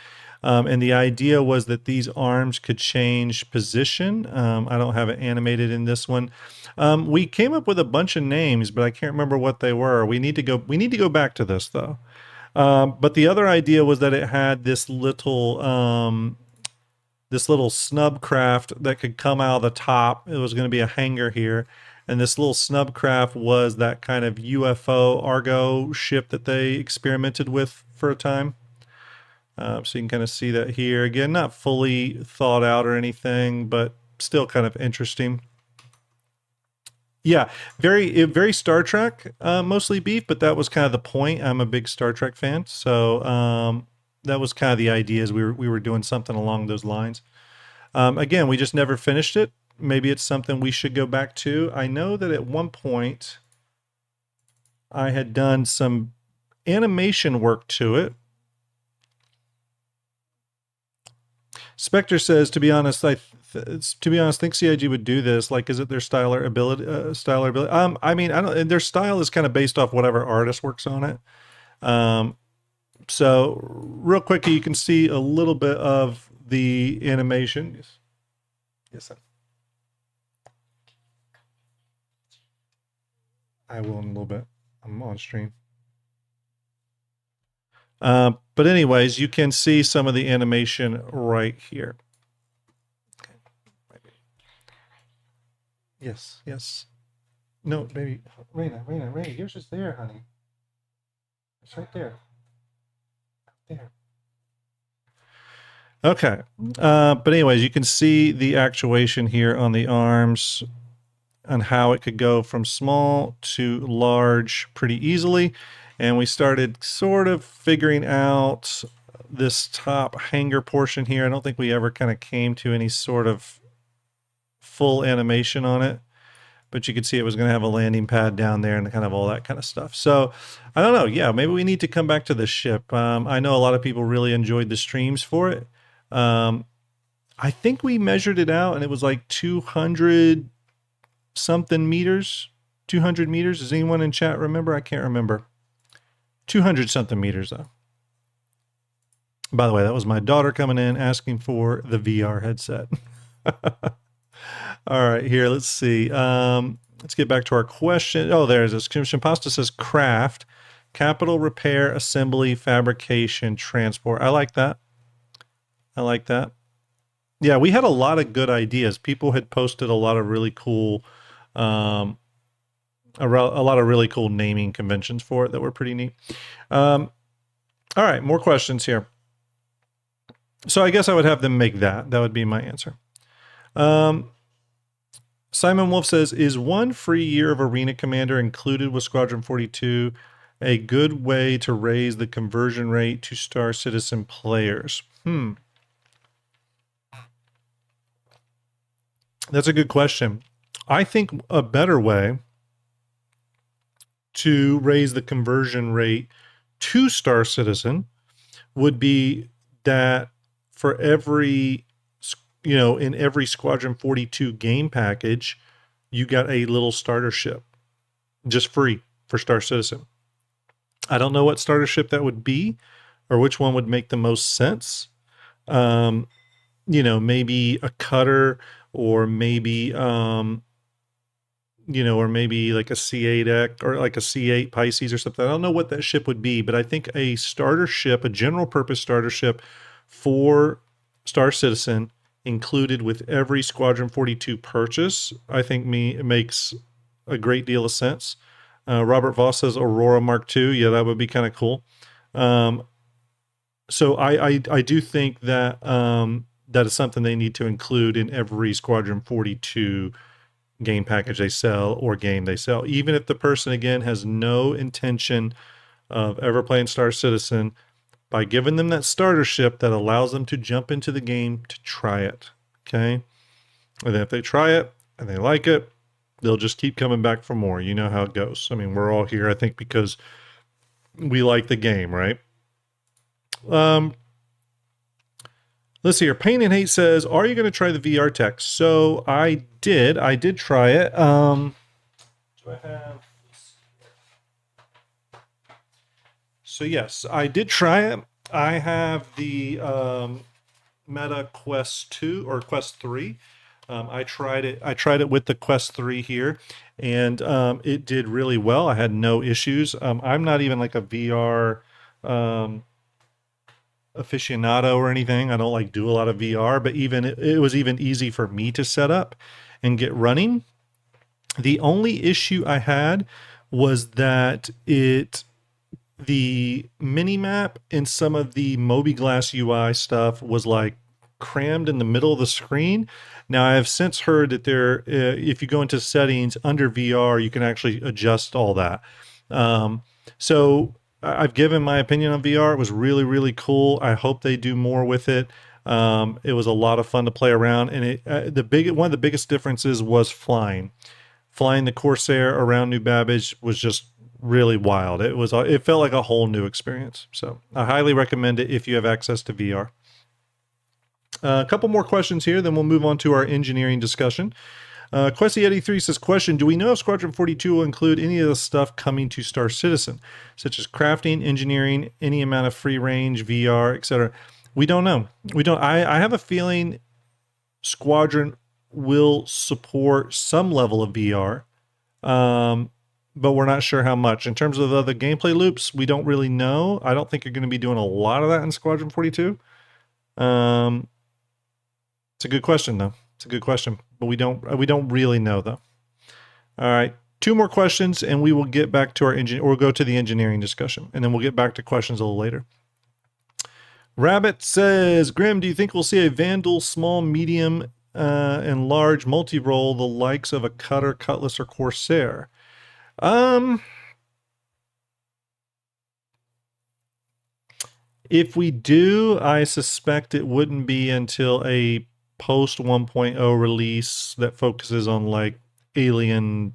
And the idea was that these arms could change position. I don't have it animated in this one. We came up with a bunch of names, but I can't remember what they were. We need to go back to this though. But the other idea was that it had this little snub craft that could come out of the top. It was going to be a hangar here. And this little snub craft was that kind of UFO Argo ship that they experimented with for a time. So you can kind of see that here. Again, not fully thought out or anything, but still kind of interesting. Yeah, very Star Trek, mostly beef, but that was kind of the point. I'm a big Star Trek fan, so that was kind of the idea. Is we were doing something along those lines. Again, we just never finished it. Maybe it's something we should go back to. I know that at one point I had done some animation work to it. Spectre says, to be honest, think CIG would do this. Like, is it their style or ability? I mean, I don't. Their style is kind of based off whatever artist works on it. So, real quick, you can see a little bit of the animation. Yes, sir. I will in a little bit. I'm on stream. But anyways, you can see some of the animation right here. Okay. Yes, yes. No, baby. Raina, yours is there, honey. It's right there. There. Okay. But anyways, you can see the actuation here on the arms and how it could go from small to large pretty easily. And we started sort of figuring out this top hanger portion here. I don't think we ever kind of came to any sort of full animation on it, but you could see it was going to have a landing pad down there and kind of all that kind of stuff. So I don't know. Yeah, maybe we need to come back to this ship. I know a lot of people really enjoyed the streams for it. I think we measured it out and it was like 200 something meters, 200 meters. Does anyone in chat remember? I can't remember. 200 something meters though. By the way, that was my daughter coming in asking for the VR headset. All right, here, let's see. Let's get back to our question. Oh, there's this. Shimpasta says craft, capital, repair, assembly, fabrication, transport. I like that. I like that. Yeah, we had a lot of good ideas. People had posted a lot of really cool a lot of really cool naming conventions for it that were pretty neat. All right, more questions here. So I guess I would have them make that. That would be my answer. Simon Wolf says, is one free year of Arena Commander included with Squadron 42 a good way to raise the conversion rate to Star Citizen players? That's a good question. I think a better way to raise the conversion rate to Star Citizen would be that for every, in every Squadron 42 game package, you got a little starter ship just free for Star Citizen. I don't know what starter ship that would be or which one would make the most sense. Maybe a cutter or maybe, or maybe like a C8X or like a C8 Pisces or something. I don't know what that ship would be, but I think a starter ship, a general purpose starter ship for Star Citizen included with every Squadron 42 purchase, I think makes a great deal of sense. Robert Voss says Aurora Mark II. Yeah, that would be kind of cool. So I do think that that is something they need to include in every Squadron 42 game package they sell or game they sell. Even if the person, again, has no intention of ever playing Star Citizen, by giving them that starter ship that allows them to jump into the game to try it. Okay? And then if they try it and they like it, they'll just keep coming back for more. You know how it goes. I mean, we're all here, I think, because we like the game, right? Let's see here. Pain and Hate says, are you going to try the VR tech? So I did try it. Do I have? So yes, I did try it. I have the Meta Quest 2 or Quest 3. I tried it with the Quest 3 here, and it did really well. I had no issues. I'm not even like a VR aficionado or anything. I don't like do a lot of VR, but even it was even easy for me to set up and get running. The only issue I had was that it the mini map and some of the mobiGlass UI stuff was like crammed in the middle of the screen. Now I have since heard that if you go into settings under VR, you can actually adjust all that. So I've given my opinion on VR. It was really, really cool. I hope they do more with it. It was a lot of fun to play around, and one of the biggest differences was flying. Flying the Corsair around New Babbage was just really wild. It felt like a whole new experience. So I highly recommend it if you have access to VR. A couple more questions here, then we'll move on to our engineering discussion. Questy83 says, question, do we know if Squadron 42 will include any of the stuff coming to Star Citizen, such as crafting, engineering, any amount of free range, VR, etc.? We don't know. We don't. I have a feeling Squadron will support some level of VR, but we're not sure how much. In terms of the other gameplay loops, we don't really know. I don't think you're going to be doing a lot of that in Squadron 42. It's a good question, though. It's a good question, but we don't really know, though. All right, 2 more questions, and we will get back to we'll go to the engineering discussion, and then we'll get back to questions a little later. Rabbit says, Grim, do you think we'll see a Vandal small, medium, and large multi-role, the likes of a Cutter, Cutlass, or Corsair? If we do, I suspect it wouldn't be until a post 1.0 release that focuses on like alien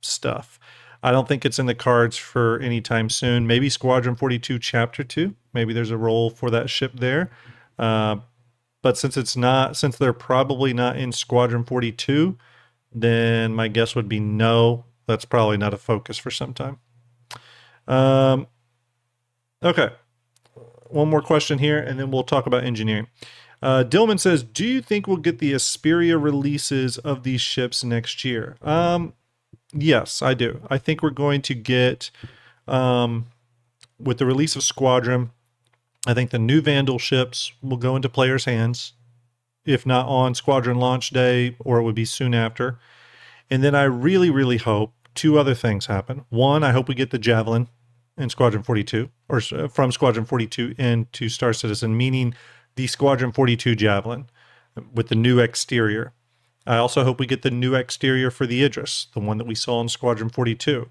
stuff. I don't think it's in the cards for any time soon. Maybe Squadron 42 Chapter 2. Maybe there's a role for that ship there. But since they're probably not in Squadron 42, then my guess would be no. That's probably not a focus for some time. Okay. One more question here, and then we'll talk about engineering. Dillman says, do you think we'll get the Asperia releases of these ships next year? Yes, I do. I think we're going to get, with the release of Squadron, I think the new Vandal ships will go into players' hands, if not on Squadron launch day, or it would be soon after. And then I really, really hope 2 other things happen. One, I hope we get the Javelin in Squadron 42, or from Squadron 42 into Star Citizen, meaning the Squadron 42 Javelin with the new exterior. I also hope we get the new exterior for the Idris, the one that we saw in Squadron 42,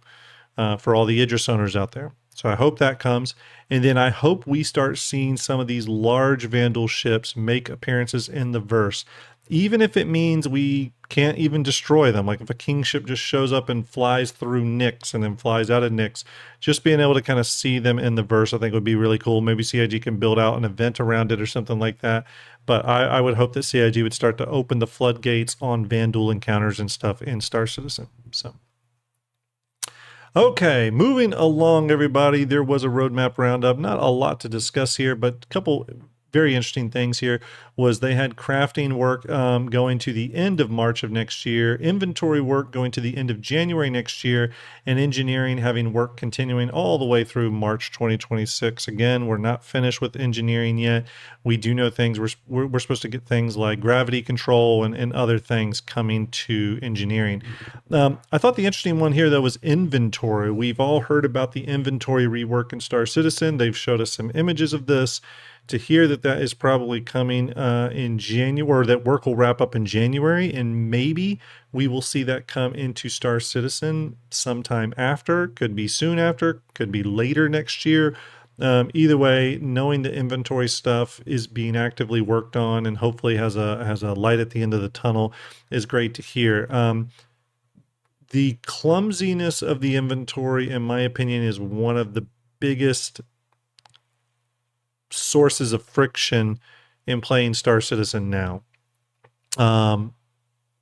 for all the Idris owners out there. So I hope that comes. And then I hope we start seeing some of these large Vandal ships make appearances in the verse, even if it means we can't even destroy them. Like if a King ship just shows up and flies through Nyx and then flies out of Nyx, just being able to kind of see them in the verse, I think would be really cool. Maybe CIG can build out an event around it or something like that. But I would hope that CIG would start to open the floodgates on Vandal encounters and stuff in Star Citizen. So, okay, moving along, everybody. There was a roadmap roundup. Not a lot to discuss here, but a couple very interesting things here was they had crafting work going to the end of March of next year, inventory work going to the end of January next year, and engineering having work continuing all the way through March 2026. Again, we're not finished with engineering yet. We do know things. We're supposed to get things like gravity control and other things coming to engineering. I thought the interesting one here, though, was inventory. We've all heard about the inventory rework in Star Citizen. They've showed us some images of this. To hear that is probably coming in January, or that work will wrap up in January, and maybe we will see that come into Star Citizen sometime after. Could be soon after, could be later next year. Either way, knowing the inventory stuff is being actively worked on and hopefully has a light at the end of the tunnel is great to hear. The clumsiness of the inventory, in my opinion, is one of the biggest sources of friction in playing Star Citizen now. And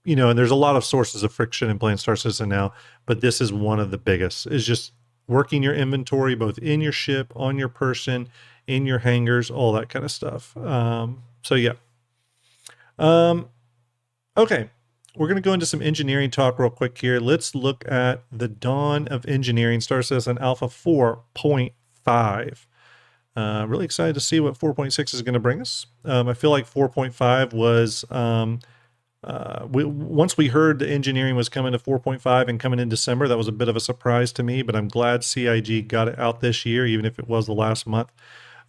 there's a lot of sources of friction in playing Star Citizen now, but this is one of the biggest. Is just working your inventory, both in your ship, on your person, in your hangars, all that kind of stuff. So yeah. Okay. We're going to go into some engineering talk real quick here. Let's look at the dawn of engineering, Star Citizen Alpha 4.5. Really excited to see what 4.6 is going to bring us. I feel like 4.5 was once we heard the engineering was coming to 4.5 and coming in December, that was a bit of a surprise to me, but I'm glad CIG got it out this year, even if it was the last month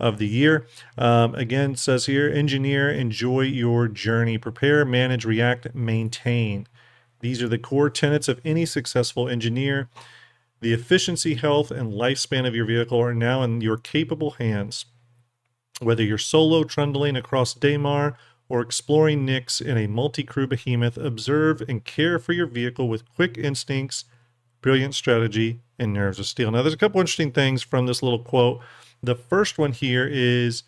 of the year. Again, it says here, engineer, enjoy your journey, prepare, manage, react, maintain. These are the core tenets of any successful engineer. The efficiency, health, and lifespan of your vehicle are now in your capable hands. Whether you're solo trundling across Daymar or exploring Nyx in a multi-crew behemoth, observe and care for your vehicle with quick instincts, brilliant strategy, and nerves of steel. Now, there's a couple interesting things from this little quote. The first one here is,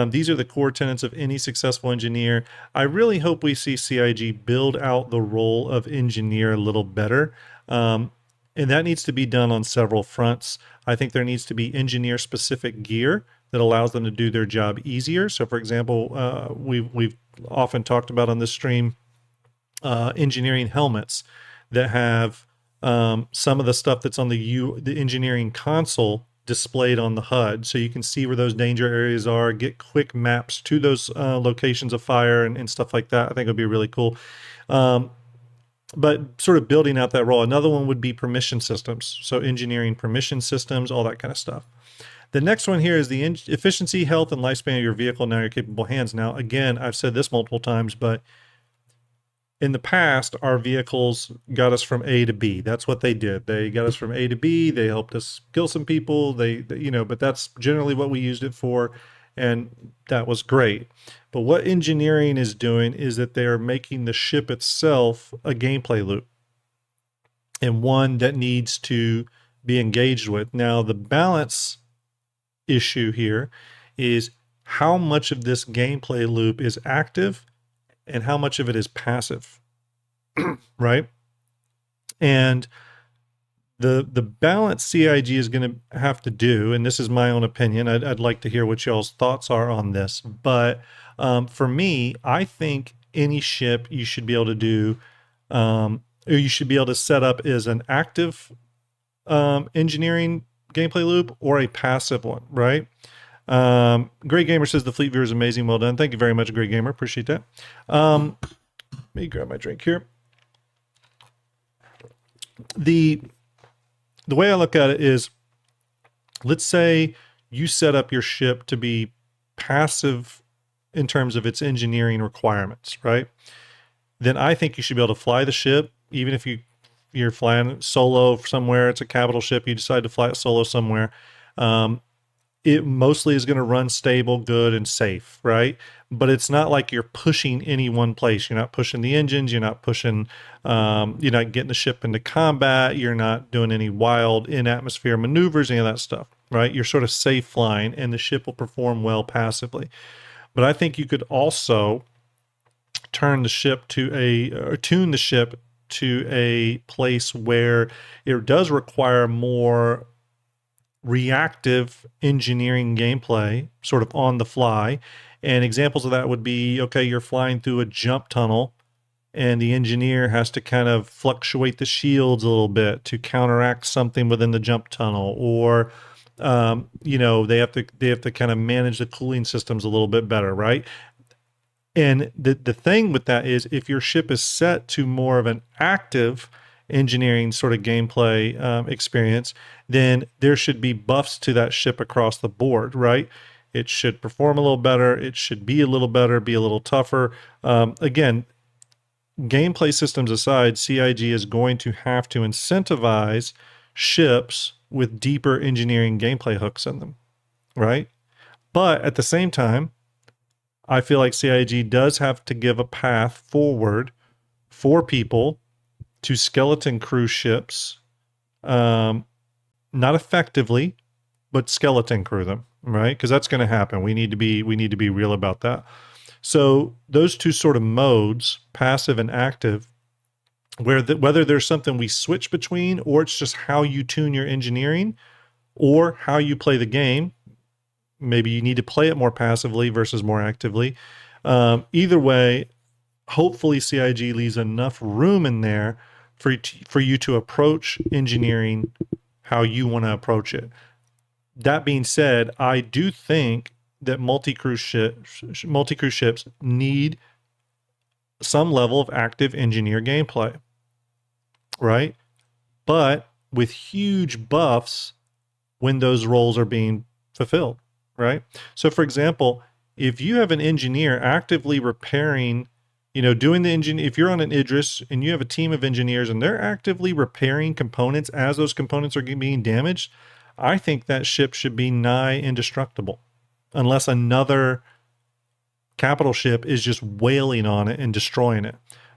these are the core tenets of any successful engineer. I really hope we see CIG build out the role of engineer a little better. And that needs to be done on several fronts. I think there needs to be engineer-specific gear that allows them to do their job easier. So, for example, we've often talked about on this stream engineering helmets that have some of the stuff that's on the engineering console displayed on the HUD, so you can see where those danger areas are, get quick maps to those locations of fire and stuff like that. I think it would be really cool. But sort of building out that role. Another one would be permission systems. So engineering permission systems, all that kind of stuff. The next one here is the efficiency, health, and lifespan of your vehicle, now your capable hands. Now, again, I've said this multiple times, but in the past, our vehicles got us from A to B. That's what they did. They got us from A to B. They helped us kill some people. But that's generally what we used it for. And that was great. But what engineering is doing is that they are making the ship itself a gameplay loop, and one that needs to be engaged with. Now, the balance issue here is how much of this gameplay loop is active and how much of it is passive, right? And the balance CIG is going to have to do, and this is my own opinion, I'd like to hear what y'all's thoughts are on this, but for me, I think any ship you should be able to do, or you should be able to set up as an active engineering gameplay loop or a passive one, right? Great Gamer says the Fleet Viewer is amazing. Well done. Thank you very much, Great Gamer. Appreciate that. Let me grab my drink here. The way I look at it is, let's say you set up your ship to be passive in terms of its engineering requirements, right? Then I think you should be able to fly the ship, even if you're flying solo somewhere. It's a capital ship. You decide to fly it solo somewhere. It mostly is going to run stable, good, and safe, right? But it's not like you're pushing any one place. You're not pushing the engines. You're not pushing, you're not getting the ship into combat. You're not doing any wild in-atmosphere maneuvers, any of that stuff, right? You're sort of safe flying, and the ship will perform well passively. But I think you could also tune the ship to a place where it does require more reactive engineering gameplay, sort of on the fly. And examples of that would be, okay, you're flying through a jump tunnel and the engineer has to kind of fluctuate the shields a little bit to counteract something within the jump tunnel, or they have to kind of manage the cooling systems a little bit better, right? And the thing with that is, if your ship is set to more of an active engineering sort of gameplay experience, then there should be buffs to that ship across the board, right? It should perform a little better. It should be a little better, be a little tougher. Again, gameplay systems aside, CIG is going to have to incentivize ships with deeper engineering gameplay hooks in them, right? But at the same time, I feel like CIG does have to give a path forward for people to skeleton cruise ships, not effectively, but skeleton crew them, right? Because that's going to happen. We need to be real about that. So those two sort of modes, passive and active, whether there's something we switch between, or it's just how you tune your engineering or how you play the game. Maybe you need to play it more passively versus more actively. Either way, hopefully CIG leaves enough room in there for you to approach engineering how you want to approach it. That being said, I do think that multi-cruise ships need some level of active engineer gameplay, right? But with huge buffs when those roles are being fulfilled, right? So for example, if you have an engineer actively repairing, doing the engine, if you're on an Idris and you have a team of engineers and they're actively repairing components as those components are being damaged, I think that ship should be nigh indestructible unless another capital ship is just wailing on it and destroying it.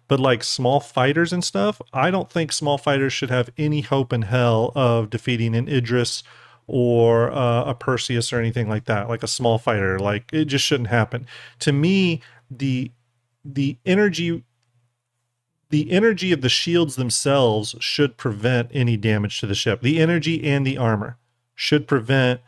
But like small fighters and stuff, I don't think small fighters should have any hope in hell of defeating an Idris or a Perseus or anything like that, like a small fighter. Like, it just shouldn't happen. To me, the energy of the shields themselves should prevent any damage to the ship. The energy and the armor should prevent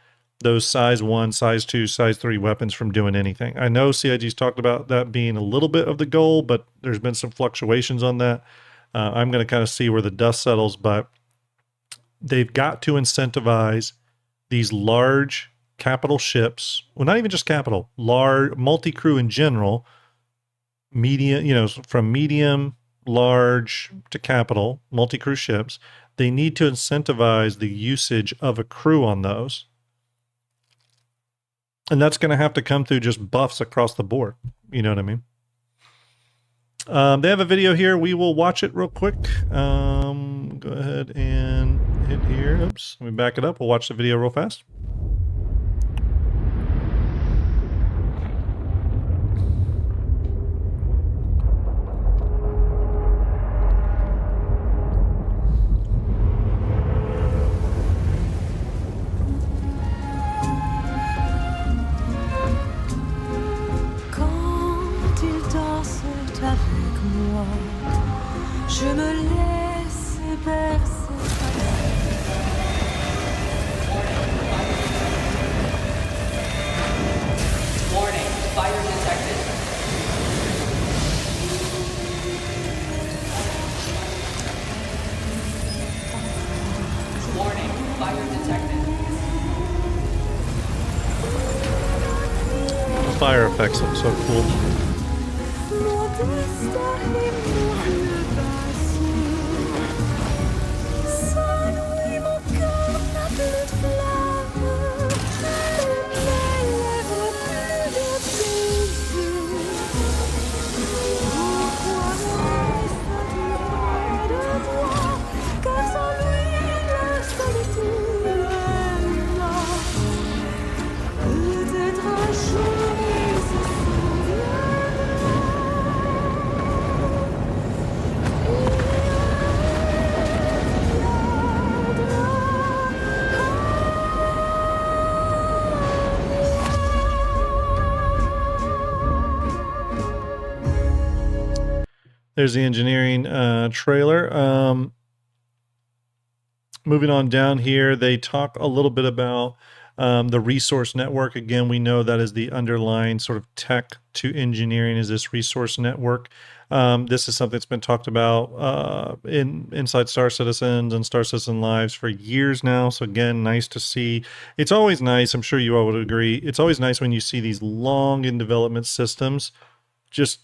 those size 1, size 2, size 3 weapons from doing anything. I know CIG's talked about that being a little bit of the goal, but there's been some fluctuations on that. I'm going to kind of see where the dust settles, but they've got to incentivize these large capital ships. Well, not even just capital, large multi-crew in general, medium, from medium, large to capital, multi-crew ships. They need to incentivize the usage of a crew on those. And that's going to have to come through just buffs across the board. You know what I mean? They have a video here. We will watch it real quick. Go ahead and hit here. Oops. Let me back it up. We'll watch the video real fast. Je me laisse bercer. Warning, fire detected. Warning, fire detected. The fire effects look so cool. There's the engineering trailer. Moving on down here, they talk a little bit about the resource network. Again, we know that is the underlying sort of tech to engineering is this resource network. This is something that's been talked about inside Star Citizens and Star Citizen Lives for years now. So again, nice to see. It's always nice, I'm sure you all would agree, it's always nice when you see these long in development systems just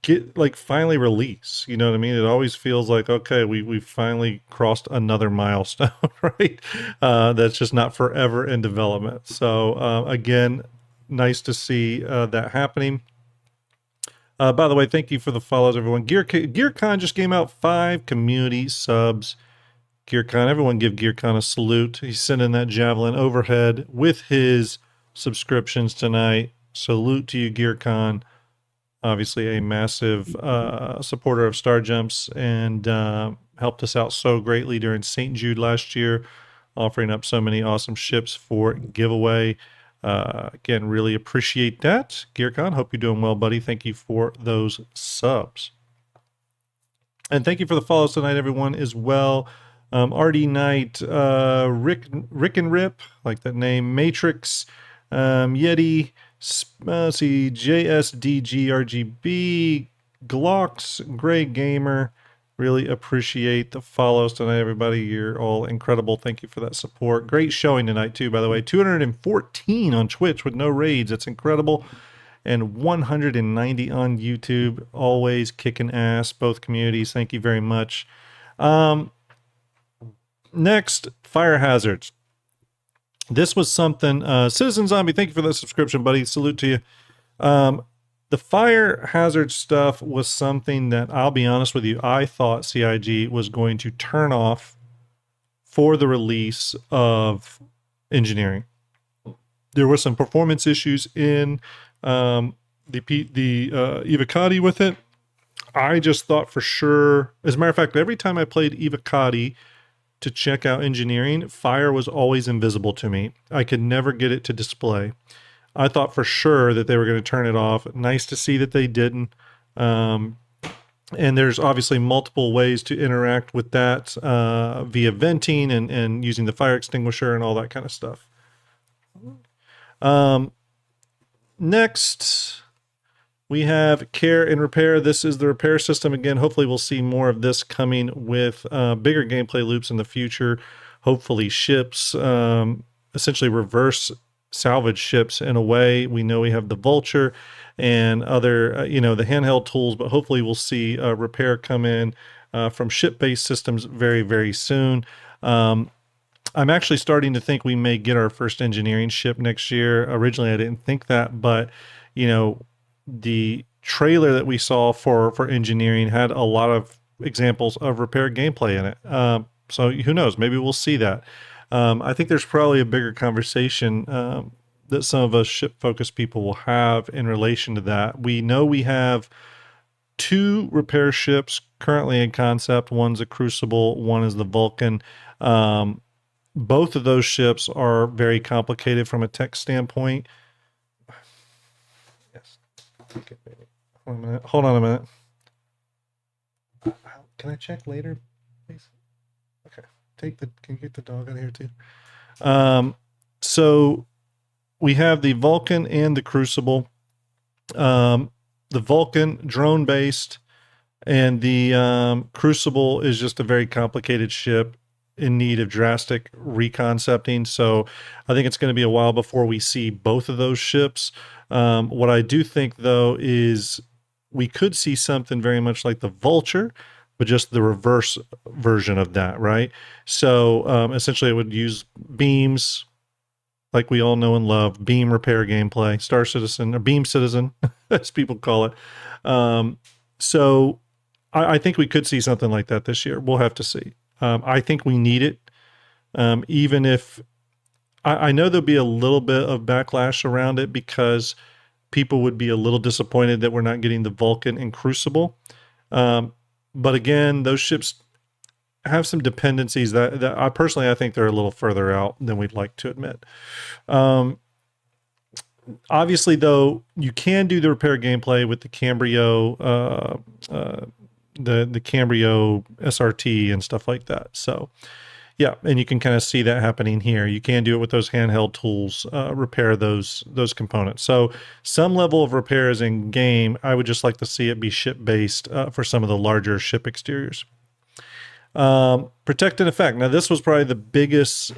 get like finally release. You know what I mean? It always feels like, okay, we've finally crossed another milestone, right? That's just not forever in development. So again, nice to see that happening. By the way, thank you for the follows, everyone. GearCon just came out, 5 community subs. GearCon, everyone give GearCon a salute. He's sending that javelin overhead with his subscriptions tonight. Salute to you, GearCon. Obviously a massive supporter of STARJUMPs and helped us out so greatly during St. Jude last year, offering up so many awesome ships for giveaway. Again, really appreciate that. GearCon, hope you're doing well, buddy. Thank you for those subs. And thank you for the follows tonight, everyone, as well. RD Knight, Rick and Rip, like that name, Matrix, Yeti, see, JSDGRGB, Glocks, Gray Gamer. Really appreciate the follows tonight, everybody. You're all incredible. Thank you for that support. Great showing tonight, too, by the way. 214 on Twitch with no raids. That's incredible. and 190 on YouTube. Always kicking ass, both communities. Thank you very much. Next, fire hazards. This was something, Citizen Zombie, thank you for the subscription, buddy. Salute to you. The fire hazard stuff was something that, I'll be honest with you, I thought CIG was going to turn off for the release of engineering. There were some performance issues in the Evocati with it. I just thought for sure, as a matter of fact, every time I played Evocati to check out engineering, fire was always invisible to me. I could never get it to display. I thought for sure that they were going to turn it off. Nice to see that they didn't. And there's obviously multiple ways to interact with that via venting and using the fire extinguisher and all that kind of stuff. Next, we have care and repair. This is the repair system. Again, hopefully we'll see more of this coming with bigger gameplay loops in the future. Hopefully ships, essentially reverse salvage ships in a way. We know we have the Vulture and other, the handheld tools, but hopefully we'll see repair come in from ship-based systems very, very soon. I'm actually starting to think we may get our first engineering ship next year. Originally, I didn't think that, but, the trailer that we saw for engineering had a lot of examples of repair gameplay in it. So who knows? Maybe we'll see that. I think there's probably a bigger conversation that some of us ship-focused people will have in relation to that. We know we have 2 repair ships currently in concept. One's a Crucible, one is the Vulcan. Both of those ships are very complicated from a tech standpoint. Yes. Okay, baby. Hold on a minute. Can I check later, please? Okay. Can you get the dog out of here too? So we have the Vulcan and the Crucible. The Vulcan drone based, and the Crucible is just a very complicated ship in need of drastic reconcepting. So I think it's going to be a while before we see both of those ships. What I do think though is we could see something very much like the Vulture, but just the reverse version of that, right? So essentially it would use beams, like we all know and love, beam repair gameplay, Star Citizen, or Beam Citizen, as people call it. So I think we could see something like that this year. We'll have to see. I think we need it, even if I know there'll be a little bit of backlash around it because people would be a little disappointed that we're not getting the Vulcan and Crucible. But again, those ships have some dependencies that I personally, I think they're a little further out than we'd like to admit. Obviously, though, you can do the repair gameplay with the Cambrio, the Cambrio SRT and stuff like that. So, yeah, and you can kind of see that happening here. You can do it with those handheld tools, repair those components. So some level of repairs in game, I would just like to see it be ship-based for some of the larger ship exteriors. Protect and effect. Now, this was probably the biggest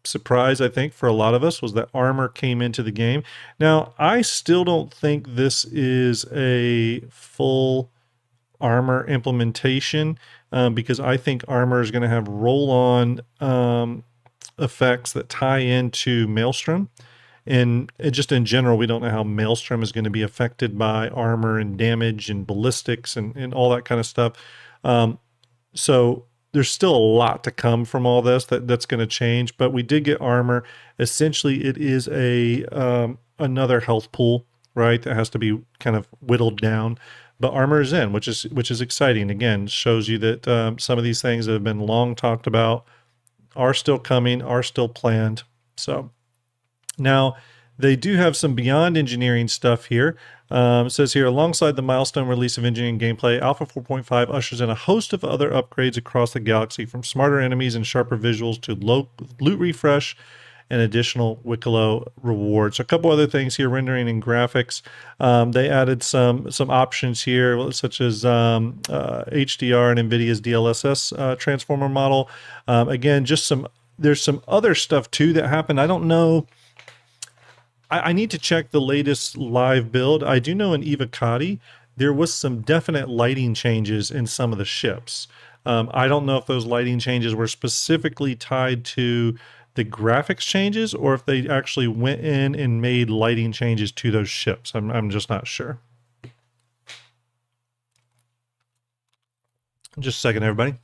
surprise, I think, for a lot of us, was that armor came into the game. Now, I still don't think this is a full armor implementation, because I think armor is going to have roll-on effects that tie into Maelstrom. And just in general, we don't know how Maelstrom is going to be affected by armor and damage and ballistics and all that kind of stuff. So there's still a lot to come from all this that's going to change. But we did get armor. Essentially, it is another health pool, right, that has to be kind of whittled down. But armor is in, which is exciting. Again, shows you that some of these things that have been long talked about are still coming, are still planned. So now they do have some beyond engineering stuff here. It says here, alongside the milestone release of engineering gameplay, Alpha 4.5 ushers in a host of other upgrades across the galaxy, from smarter enemies and sharper visuals to loot refresh and additional Wicklow rewards. So a couple other things here, rendering and graphics. They added some options here, such as HDR and NVIDIA's DLSS transformer model. Again, there's some other stuff too that happened. I don't know I need to check the latest live build. I do know in Evocati, there was some definite lighting changes in some of the ships. I don't know if those lighting changes were specifically tied to the graphics changes or if they actually went in and made lighting changes to those ships. I'm just not sure. Just a second, everybody.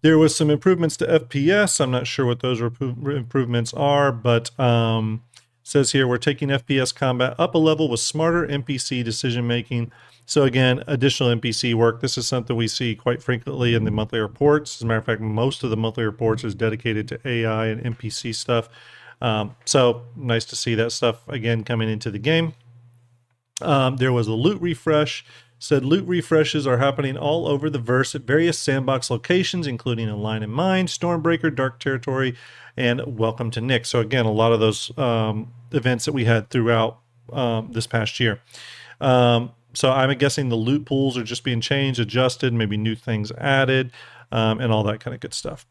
There was some improvements to FPS. I'm not sure what those improvements are, but says here we're taking FPS combat up a level with smarter NPC decision making. So again, additional NPC work. This is something we see quite frequently in the monthly reports. As a matter of fact, most of the monthly reports is dedicated to AI and NPC stuff. So nice to see that stuff again coming into the game. There was a loot refresh. Said loot refreshes are happening all over the verse at various sandbox locations, including Align and Mine, Stormbreaker, Dark Territory, and Welcome to Nick. So again, a lot of those events that we had throughout this past year. So I'm guessing the loot pools are just being changed, adjusted, maybe new things added, and all that kind of good stuff.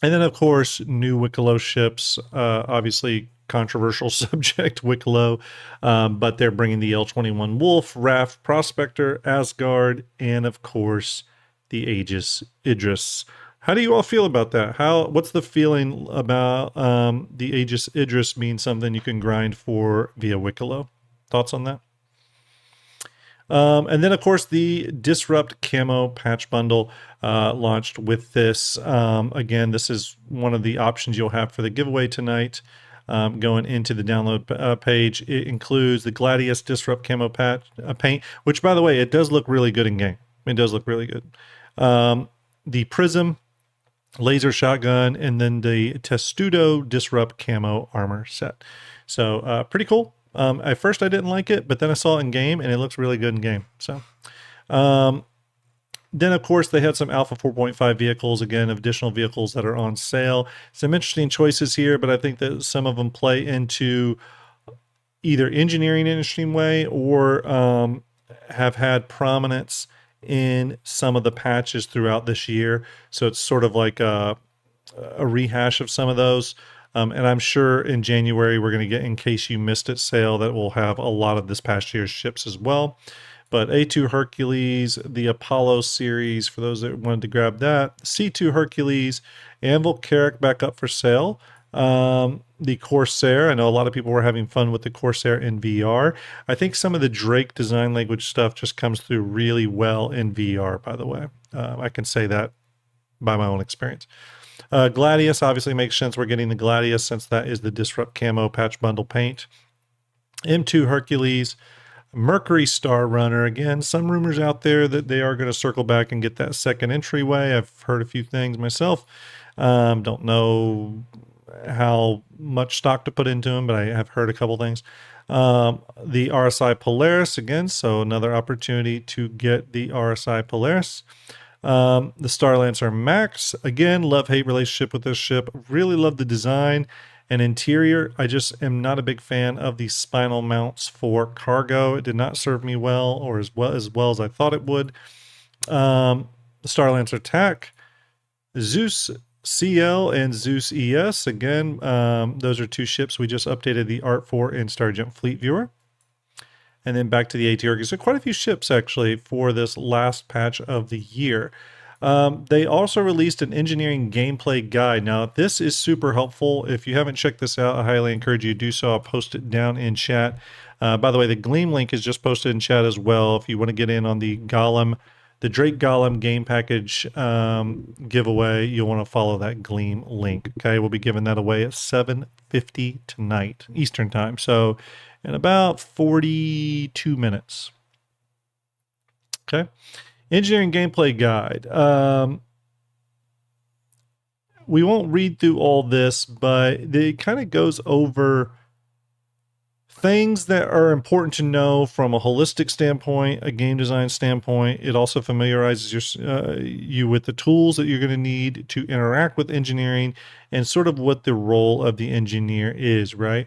And then, of course, new Wicklow ships, obviously controversial subject, Wicklow, but they're bringing the L-21 Wolf, Raft, Prospector, Asgard, and, of course, the Aegis Idris. How do you all feel about that? What's the feeling about the Aegis Idris being something you can grind for via Wicklow? Thoughts on that? And then, of course, the Disrupt Camo Patch Bundle launched with this. Again, this is one of the options you'll have for the giveaway tonight. Going into the download page, it includes the Gladius Disrupt Camo paint, which, by the way, it does look really good in game. It does look really good. The Prism Laser Shotgun, and then the Testudo Disrupt Camo Armor set. So pretty cool. At first I didn't like it, but then I saw it in game and it looks really good in game. So, then of course they had some Alpha 4.5 vehicles, again, additional vehicles that are on sale. Some interesting choices here, but I think that some of them play into either engineering in an interesting way or, have had prominence in some of the patches throughout this year. So it's sort of like a rehash of some of those. And I'm sure in January we're going to get, in case you missed it, sale that will have a lot of this past year's ships as well. But A2 Hercules, the Apollo series, for those that wanted to grab that, C2 Hercules, Anvil Carrack back up for sale. The Corsair, I know a lot of people were having fun with the Corsair in VR. I think some of the Drake design language stuff just comes through really well in VR, by the way. I can say that by my own experience. Gladius obviously makes sense. We're getting the Gladius since that is the Disrupt Camo Patch Bundle paint. M2 Hercules, Mercury Star Runner. Again, some rumors out there that they are going to circle back and get that second entryway. I've heard a few things myself. Don't know how much stock to put into them, but I have heard a couple things. The RSI Polaris again, so another opportunity to get the RSI Polaris. The Starlancer Max, again, love-hate relationship with this ship. Really love the design and interior. I just am not a big fan of the spinal mounts for cargo. It did not serve me well, or as well as I thought it would. The Starlancer TAC, Zeus CL and Zeus ES. Again, those are two ships we just updated the art for in STARJUMP Fleet Viewer. And then back to the AT So quite a few ships, actually, for this last patch of the year. They also released an engineering gameplay guide. Now, this is super helpful. If you haven't checked this out, I highly encourage you to do so. I'll post it down in chat. By the way, the Gleam link is just posted in chat as well. If you want to get in on the Golem, the Drake Golem game package giveaway, you'll want to follow that Gleam link. Okay, we'll be giving that away at 7:50 tonight, Eastern time. So in about 42 minutes. Okay. Engineering gameplay guide. We won't read through all this, but it kind of goes over things that are important to know from a holistic standpoint, a game design standpoint. It also familiarizes you with the tools that you're going to need to interact with engineering and sort of what the role of the engineer is, right?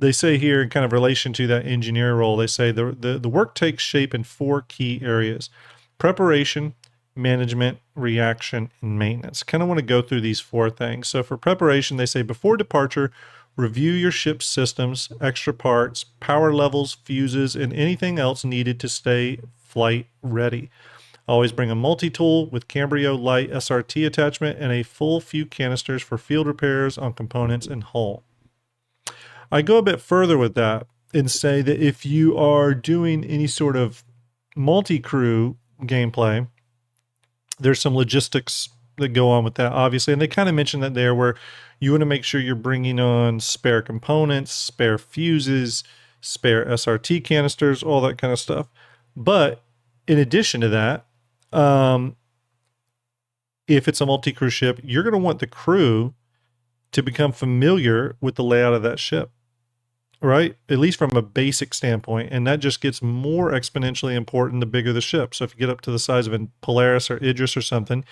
They say here, in kind of relation to that engineer role, they say the work takes shape in 4 key areas: preparation, management, reaction, and maintenance. Kind of want to go through these 4 things. So for preparation, they say before departure, review your ship's systems, extra parts, power levels, fuses, and anything else needed to stay flight ready. Always bring a multi-tool with Cambrio light SRT attachment and a full few canisters for field repairs on components and hull. I go a bit further with that and say that if you are doing any sort of multi-crew gameplay, there's some logistics that go on with that, obviously. And they kind of mentioned that there, where you want to make sure you're bringing on spare components, spare fuses, spare SRT canisters, all that kind of stuff. But in addition to that, if it's a multi-crew ship, you're going to want the crew to become familiar with the layout of that ship, right? At least from a basic standpoint. And that just gets more exponentially important the bigger the ship. So if you get up to the size of a Polaris or Idris or something,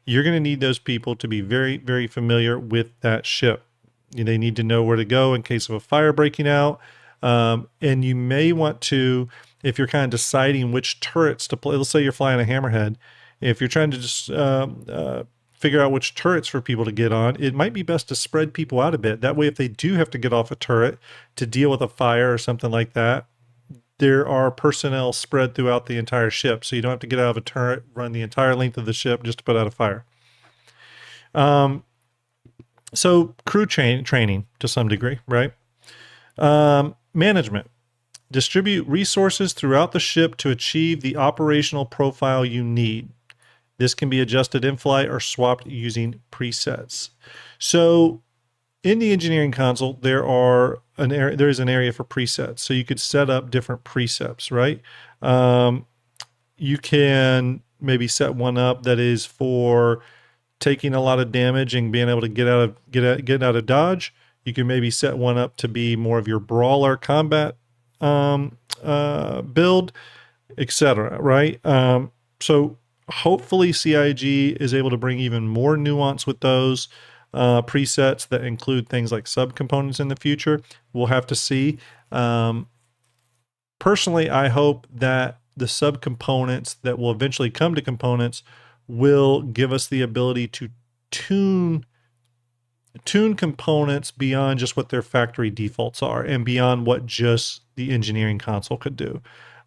you're going to need those people to be very, very familiar with that ship. They need to know where to go in case of a fire breaking out. And you may want to, if you're kind of deciding which turrets to play, let's say you're flying a Hammerhead, if you're trying to just figure out which turrets for people to get on, it might be best to spread people out a bit. That way, if they do have to get off a turret to deal with a fire or something like that, there are personnel spread throughout the entire ship. So you don't have to get out of a turret, run the entire length of the ship just to put out a fire. So crew training to some degree, right? Management. Distribute resources throughout the ship to achieve the operational profile you need. This can be adjusted in flight or swapped using presets. So in the engineering console, there is an area for presets. So you could set up different presets, right? You can maybe set one up that is for taking a lot of damage and being able to get out of dodge. You can maybe set one up to be more of your brawler combat build, etc. Right? So hopefully CIG is able to bring even more nuance with those presets that include things like subcomponents in the future. We'll have to see. Personally, I hope that the subcomponents that will eventually come to components will give us the ability to tune components beyond just what their factory defaults are and beyond what just the engineering console could do.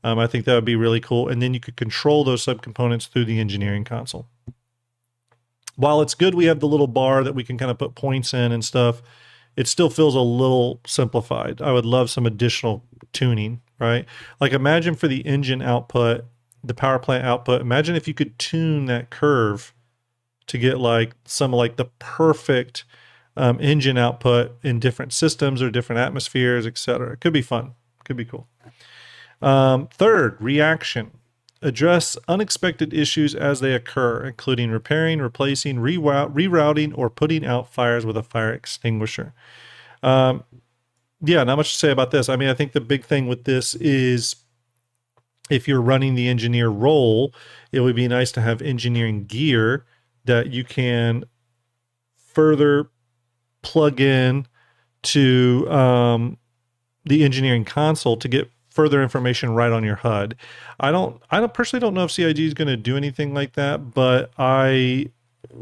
I think that would be really cool. And then you could control those subcomponents through the engineering console. While it's good we have the little bar that we can kind of put points in and stuff, it still feels a little simplified. I would love some additional tuning, right? Like imagine for the engine output, the power plant output, imagine if you could tune that curve to get like some like the perfect engine output in different systems or different atmospheres, etc. It could be fun. Could be cool. Third, reaction. Address unexpected issues as they occur, including repairing, replacing, rerouting, or putting out fires with a fire extinguisher. Yeah, not much to say about this. I mean, I think the big thing with this is if you're running the engineer role, it would be nice to have engineering gear that you can further plug in to the engineering console to get further information right on your HUD. I personally don't know if CIG is going to do anything like that, but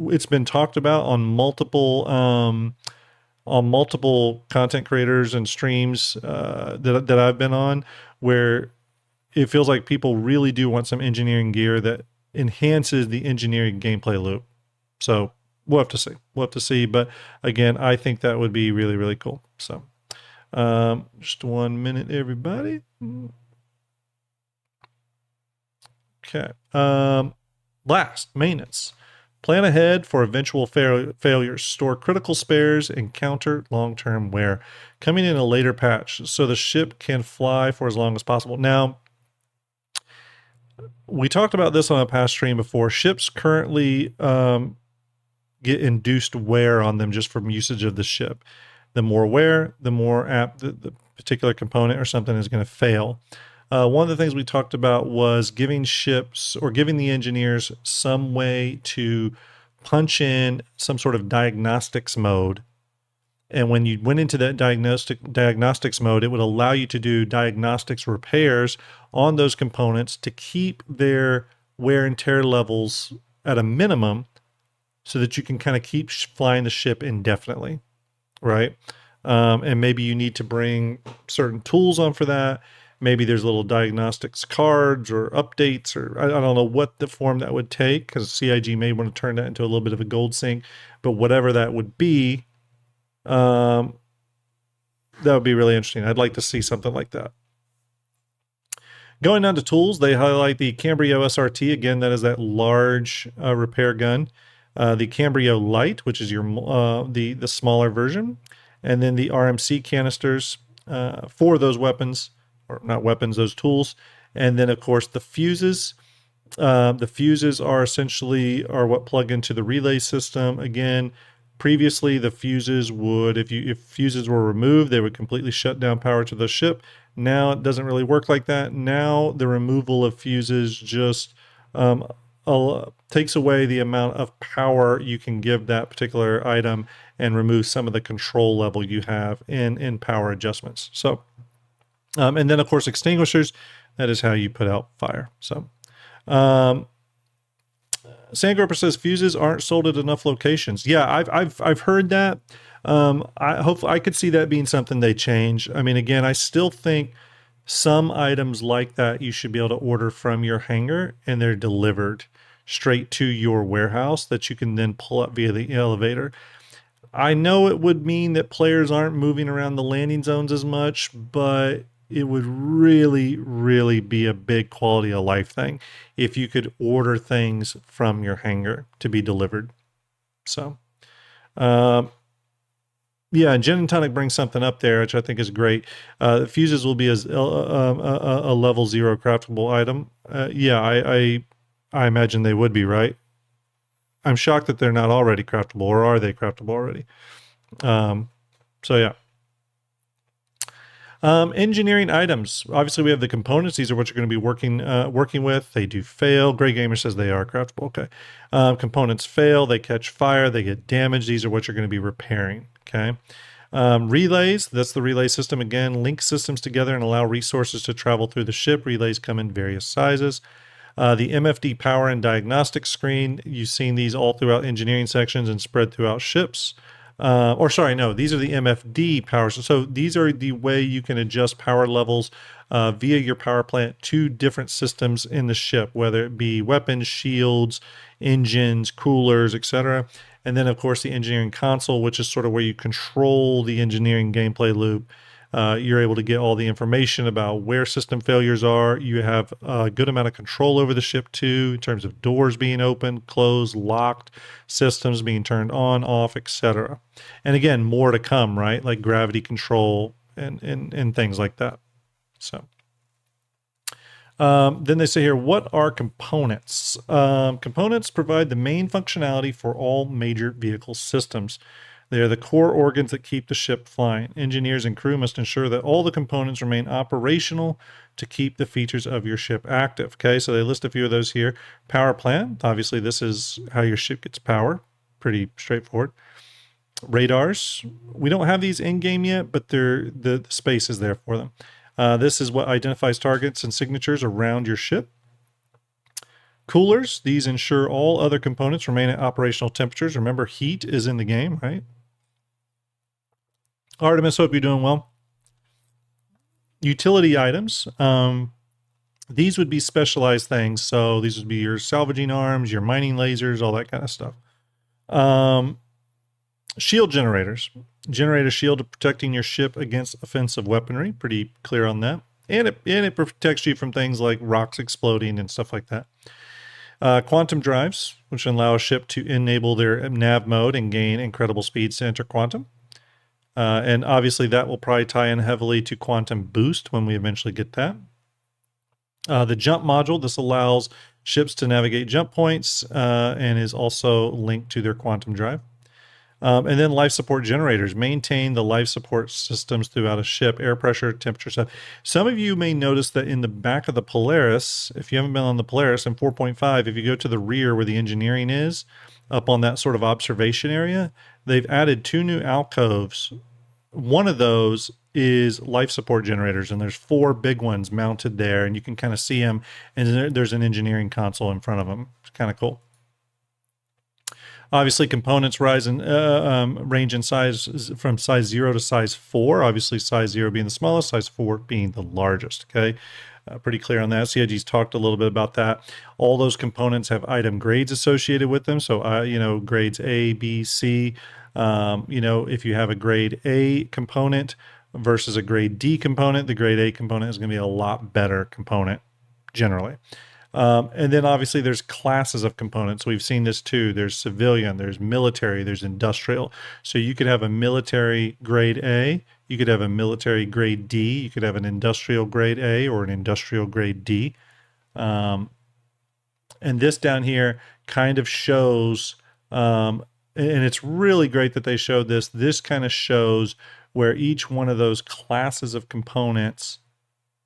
it's been talked about on multiple content creators and streams that I've been on, where it feels like people really do want some engineering gear that enhances the engineering gameplay loop. So we'll have to see. But again, I think that would be really, really cool. So just 1 minute, everybody. Okay. Last, maintenance. Plan ahead for eventual failures. Store critical spares and counter long-term wear. Coming in a later patch so the ship can fly for as long as possible. Now, we talked about this on a past stream before. Ships currently get induced wear on them just from usage of the ship. The more wear, the more apt the particular component or something is going to fail. One of the things we talked about was giving ships or giving the engineers some way to punch in some sort of diagnostics mode. And when you went into that diagnostics mode, it would allow you to do diagnostics repairs on those components to keep their wear and tear levels at a minimum so that you can kind of keep flying the ship indefinitely, right? And maybe you need to bring certain tools on for that. Maybe there's little diagnostics cards or updates, or I don't know what the form that would take, because CIG may want to turn that into a little bit of a gold sink. But whatever that would be, that would be really interesting. I'd like to see something like that. Going on to tools, they highlight the Cambrio SRT. Again, that is that large repair gun. The Cambrio Light, which is your the smaller version. And then the RMC canisters for those weapons, or not weapons, those tools. And then, of course, the fuses. The fuses are essentially what plug into the relay system. Again, previously the fuses would, if fuses were removed, they would completely shut down power to the ship. Now it doesn't really work like that. Now the removal of fuses just takes away the amount of power you can give that particular item and remove some of the control level you have in power adjustments. So, and then of course extinguishers, that is how you put out fire. So, Sandgroper says fuses aren't sold at enough locations. Yeah, I've heard that. I could see that being something they change. I mean, again, I still think some items like that you should be able to order from your hangar and they're delivered straight to your warehouse that you can then pull up via the elevator. I know it would mean that players aren't moving around the landing zones as much, but it would really, really be a big quality of life thing if you could order things from your hangar to be delivered. So, yeah, and Gin and Tonic brings something up there, which I think is great. The fuses will be as a level 0 craftable item. Yeah, I imagine they would be, right? I'm shocked that they're not already craftable, or are they craftable already? So yeah. Engineering items. Obviously, we have the components. These are what you're going to be working with. They do fail. Grey Gamer says they are craftable. Okay. Components fail. They catch fire. They get damaged. These are what you're going to be repairing. Okay. Relays. That's the relay system. Again, link systems together and allow resources to travel through the ship. Relays come in various sizes. The MFD power and diagnostic screen. You've seen these all throughout engineering sections and spread throughout ships. These are the MFD powers. So these are the way you can adjust power levels via your power plant to different systems in the ship, whether it be weapons, shields, engines, coolers, etc. And then, of course, the engineering console, which is sort of where you control the engineering gameplay loop. You're able to get all the information about where system failures are. You have a good amount of control over the ship too, in terms of doors being opened, closed, locked, systems being turned on, off, etc. And again, more to come, right? Like gravity control and things like that. So then they say here, what are components? Components provide the main functionality for all major vehicle systems. They are the core organs that keep the ship flying. Engineers and crew must ensure that all the components remain operational to keep the features of your ship active. Okay, so they list a few of those here. Power plant, obviously this is how your ship gets power. Pretty straightforward. Radars, we don't have these in-game yet, but the space is there for them. This is what identifies targets and signatures around your ship. Coolers, these ensure all other components remain at operational temperatures. Remember, heat is in the game, right? Artemis, hope you're doing well. Utility items. These would be specialized things. So these would be your salvaging arms, your mining lasers, all that kind of stuff. Shield generators. Generate a shield protecting your ship against offensive weaponry. Pretty clear on that. And it protects you from things like rocks exploding and stuff like that. Quantum drives, which allow a ship to enable their nav mode and gain incredible speeds to enter quantum. And obviously that will probably tie in heavily to quantum boost when we eventually get that. The jump module, this allows ships to navigate jump points and is also linked to their quantum drive. And then life support generators maintain the life support systems throughout a ship, air pressure, temperature stuff. Some of you may notice that in the back of the Polaris, if you haven't been on the Polaris in 4.5, if you go to the rear where the engineering is, up on that sort of observation area, they've added 2 new alcoves. One of those is life support generators, and there's 4 big ones mounted there, and you can kind of see them, and there's an engineering console in front of them. It's kind of cool. Obviously, components range in size from size 0 to size 4. Obviously, size 0 being the smallest, size 4 being the largest. Okay, pretty clear on that. CIG's talked a little bit about that. All those components have item grades associated with them. So, grades A, B, C. If you have a grade A component versus a grade D component, the grade A component is going to be a lot better component generally. And then obviously there's classes of components. We've seen this too. There's civilian, there's military, there's industrial. So you could have a military grade A, you could have a military grade D, you could have an industrial grade A or an industrial grade D. And this down here kind of shows, and it's really great that they showed this. This kind of shows where each one of those classes of components,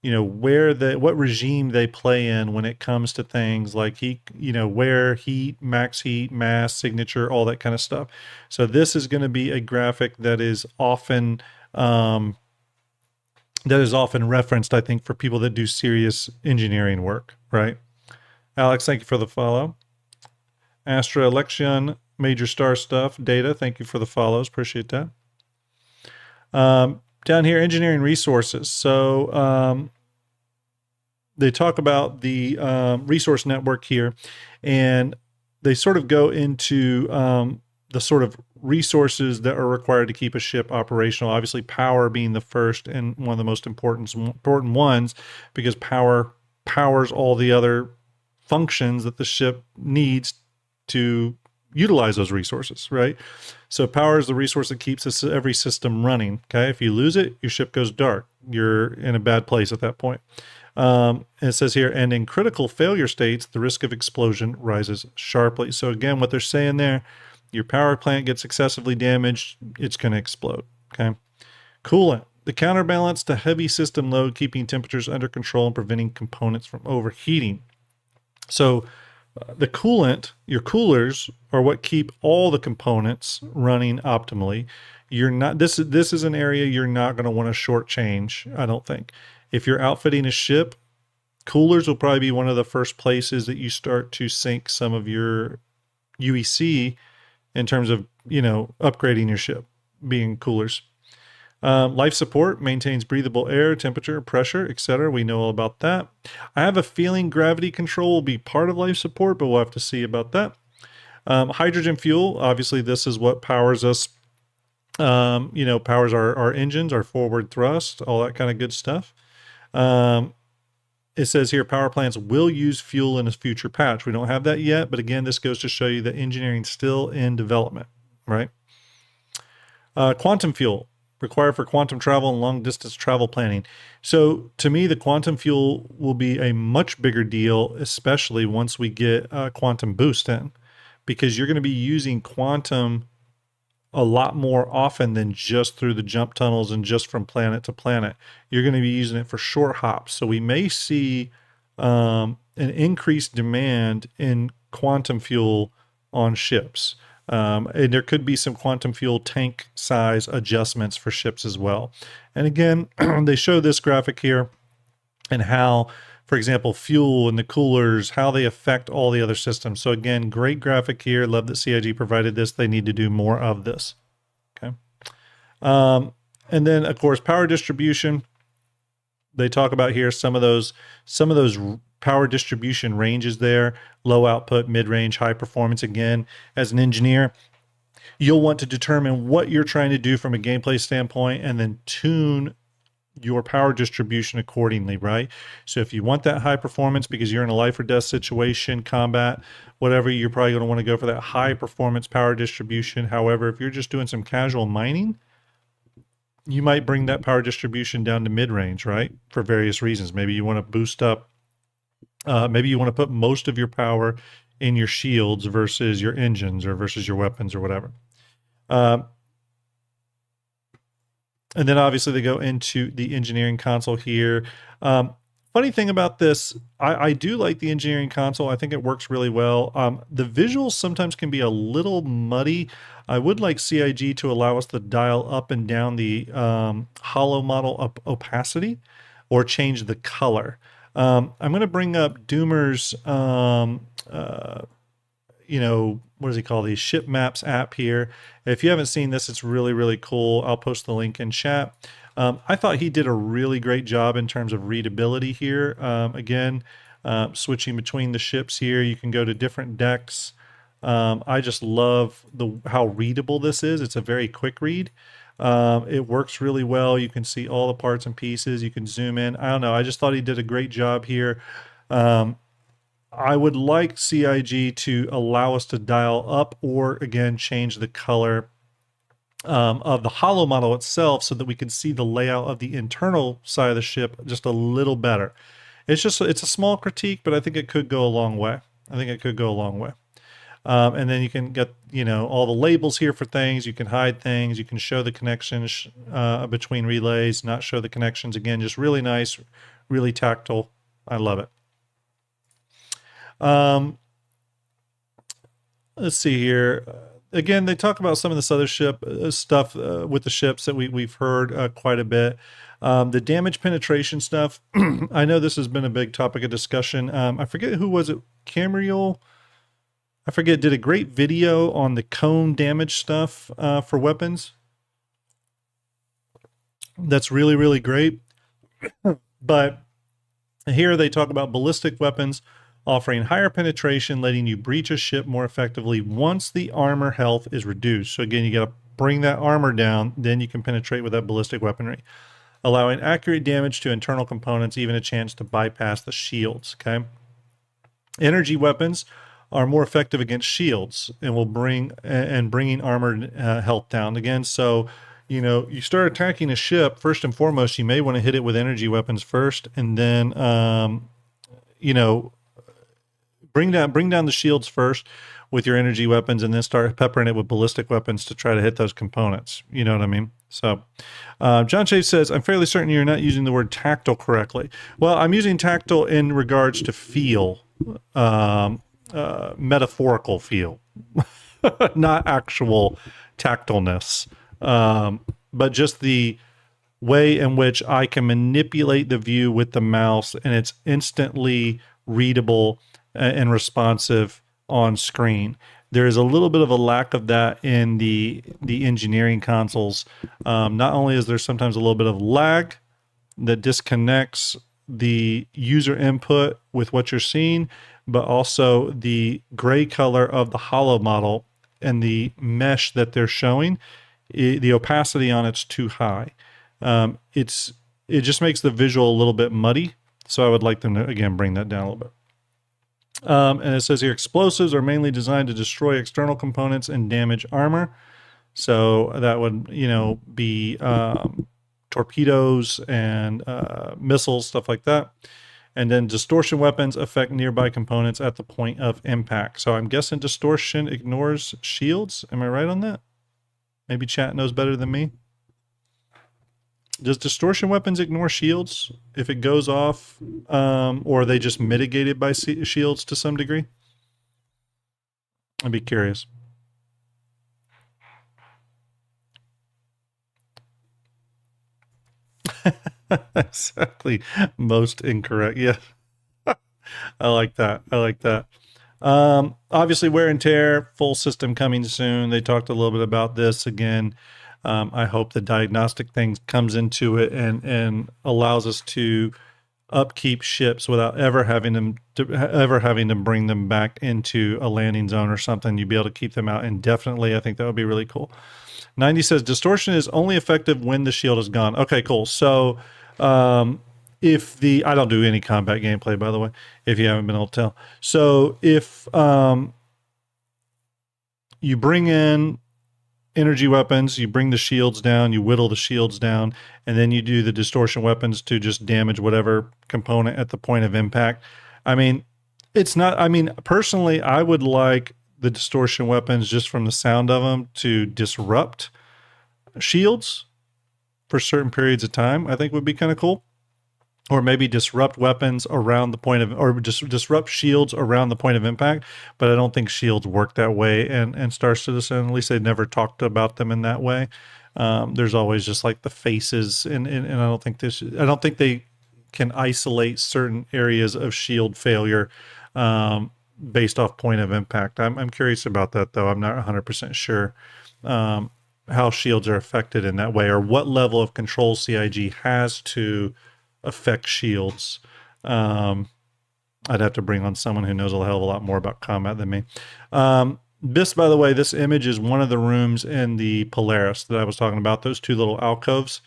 what regime they play in when it comes to things like heat, heat, max heat, mass, signature, all that kind of stuff. So this is going to be a graphic that is often referenced, I think, for people that do serious engineering work, right? Alex, thank you for the follow. Astra Election, Major Star Stuff, Data, thank you for the follows. Appreciate that. Down here, engineering resources. So they talk about the resource network here, and they sort of go into the sort of resources that are required to keep a ship operational. Obviously, power being the first and one of the most important ones, because power powers all the other functions that the ship needs to utilize those resources, right? So power is the resource that keeps every system running. Okay, if you lose it, your ship goes dark. You're in a bad place at that point. And it says here, and in critical failure states, the risk of explosion rises sharply. So again, what they're saying there, your power plant gets excessively damaged, it's going to explode. Okay, coolant, the counterbalance to heavy system load, keeping temperatures under control and preventing components from overheating. So the coolant, your coolers, are what keep all the components running optimally. You're not, this is an area you're not going to want to shortchange, I don't think. If you're outfitting a ship, coolers will probably be one of the first places that you start to sink some of your UEC in terms of, upgrading your ship, being coolers. Life support maintains breathable air, temperature, pressure, etc. We know all about that. I have a feeling gravity control will be part of life support, but we'll have to see about that. Hydrogen fuel, obviously this is what powers us, powers our engines, our forward thrust, all that kind of good stuff. It says here, power plants will use fuel in a future patch. We don't have that yet, but again, this goes to show you that engineering's still in development, right? Quantum fuel, required for quantum travel and long distance travel planning. So to me, the quantum fuel will be a much bigger deal, especially once we get a quantum boost in, because you're going to be using quantum a lot more often than just through the jump tunnels and just from planet to planet. You're going to be using it for short hops. So we may see an increased demand in quantum fuel on ships. And there could be some quantum fuel tank size adjustments for ships as well. And again, they show this graphic here and how, for example, fuel and the coolers, how they affect all the other systems. So again, great graphic here. Love that CIG provided this. They need to do more of this. Okay. And then of course, power distribution. They talk about here some of those power distribution ranges there, low output, mid-range, high performance. Again, as an engineer, you'll want to determine what you're trying to do from a gameplay standpoint and then tune your power distribution accordingly, right? So if you want that high performance because you're in a life or death situation, combat, whatever, you're probably going to want to go for that high performance power distribution. However, if you're just doing some casual mining, you might bring that power distribution down to mid-range, right? For various reasons. Maybe you want to boost up, maybe you want to put most of your power in your shields versus your engines or versus your weapons or whatever. And then obviously they go into the engineering console here. Funny thing about this, I do like the engineering console. I think it works really well. The visuals sometimes can be a little muddy. I would like CIG to allow us to dial up and down the hollow model opacity or change the color. I'm going to bring up Doomer's, what does he call these? Ship Maps app here. If you haven't seen this, it's really, really cool. I'll post the link in chat. I thought he did a really great job in terms of readability here. Again, switching between the ships here, you can go to different decks. I just love how readable this is. It's a very quick read. It works really well. You can see all the parts and pieces. You can zoom in. I don't know. I just thought he did a great job here. I would like CIG to allow us to dial up or, again, change the color of the hollow model itself so that we can see the layout of the internal side of the ship just a little better. It's a small critique, but I think it could go a long way. And then you can get, all the labels here for things. You can hide things. You can show the connections between relays, not show the connections. Again, just really nice, really tactile. I love it. Let's see here. Again, they talk about some of this other ship stuff with the ships that we've heard quite a bit. The damage penetration stuff. I know this has been a big topic of discussion. I forget who was it. Camriel, I forget, did a great video on the cone damage stuff for weapons. That's really, really great. But here they talk about ballistic weapons offering higher penetration, letting you breach a ship more effectively once the armor health is reduced. So again, you got to bring that armor down, then you can penetrate with that ballistic weaponry, allowing accurate damage to internal components, even a chance to bypass the shields. Okay. Energy weapons are more effective against shields and will bringing armor health down again. So, you start attacking a ship, first and foremost, you may want to hit it with energy weapons first, and then, bring down the shields first with your energy weapons, and then start peppering it with ballistic weapons to try to hit those components. You know what I mean? So John Chase says, I'm fairly certain you're not using the word tactile correctly. Well, I'm using tactile in regards to feel, metaphorical feel, not actual tactileness, but just the way in which I can manipulate the view with the mouse, and it's instantly readable and responsive on screen. There is a little bit of a lack of that in the engineering consoles. Not only is there sometimes a little bit of lag that disconnects the user input with what you're seeing, but also the gray color of the hollow model and the mesh that they're showing, the opacity on it's too high. It just makes the visual a little bit muddy. So I would like them to, again, bring that down a little bit. And it says here, explosives are mainly designed to destroy external components and damage armor. So that would, be torpedoes and missiles, stuff like that. And then distortion weapons affect nearby components at the point of impact. So I'm guessing distortion ignores shields. Am I right on that? Maybe chat knows better than me. Does distortion weapons ignore shields if it goes off, or are they just mitigated by shields to some degree? I'd be curious. Exactly. Most incorrect. Yeah. I like that. Obviously, wear and tear, full system coming soon. They talked a little bit about this again. I hope the diagnostic thing comes into it and allows us to upkeep ships without ever having to bring them back into a landing zone or something. You'd be able to keep them out indefinitely. I think that would be really cool. 90 says distortion is only effective when the shield is gone. Okay, cool. So I don't do any combat gameplay, by the way, if you haven't been able to tell. So if you bring in energy weapons, you bring the shields down, you whittle the shields down, and then you do the distortion weapons to just damage whatever component at the point of impact. Personally, I would like the distortion weapons, just from the sound of them, to disrupt shields for certain periods of time. I think would be kind of cool. or maybe disrupt weapons around the point of, or just disrupt shields around the point of impact. But I don't think shields work that way. And Star Citizen, at least they never talked about them in that way. There's always just like the faces, and I don't think they can isolate certain areas of shield failure based off point of impact. I'm curious about that though. I'm not 100% sure how shields are affected in that way, or what level of control CIG has to affect shields. I'd have to bring on someone who knows a hell of a lot more about combat than me. This, by the way, this image is one of the rooms in the Polaris that I was talking about, those two little alcoves.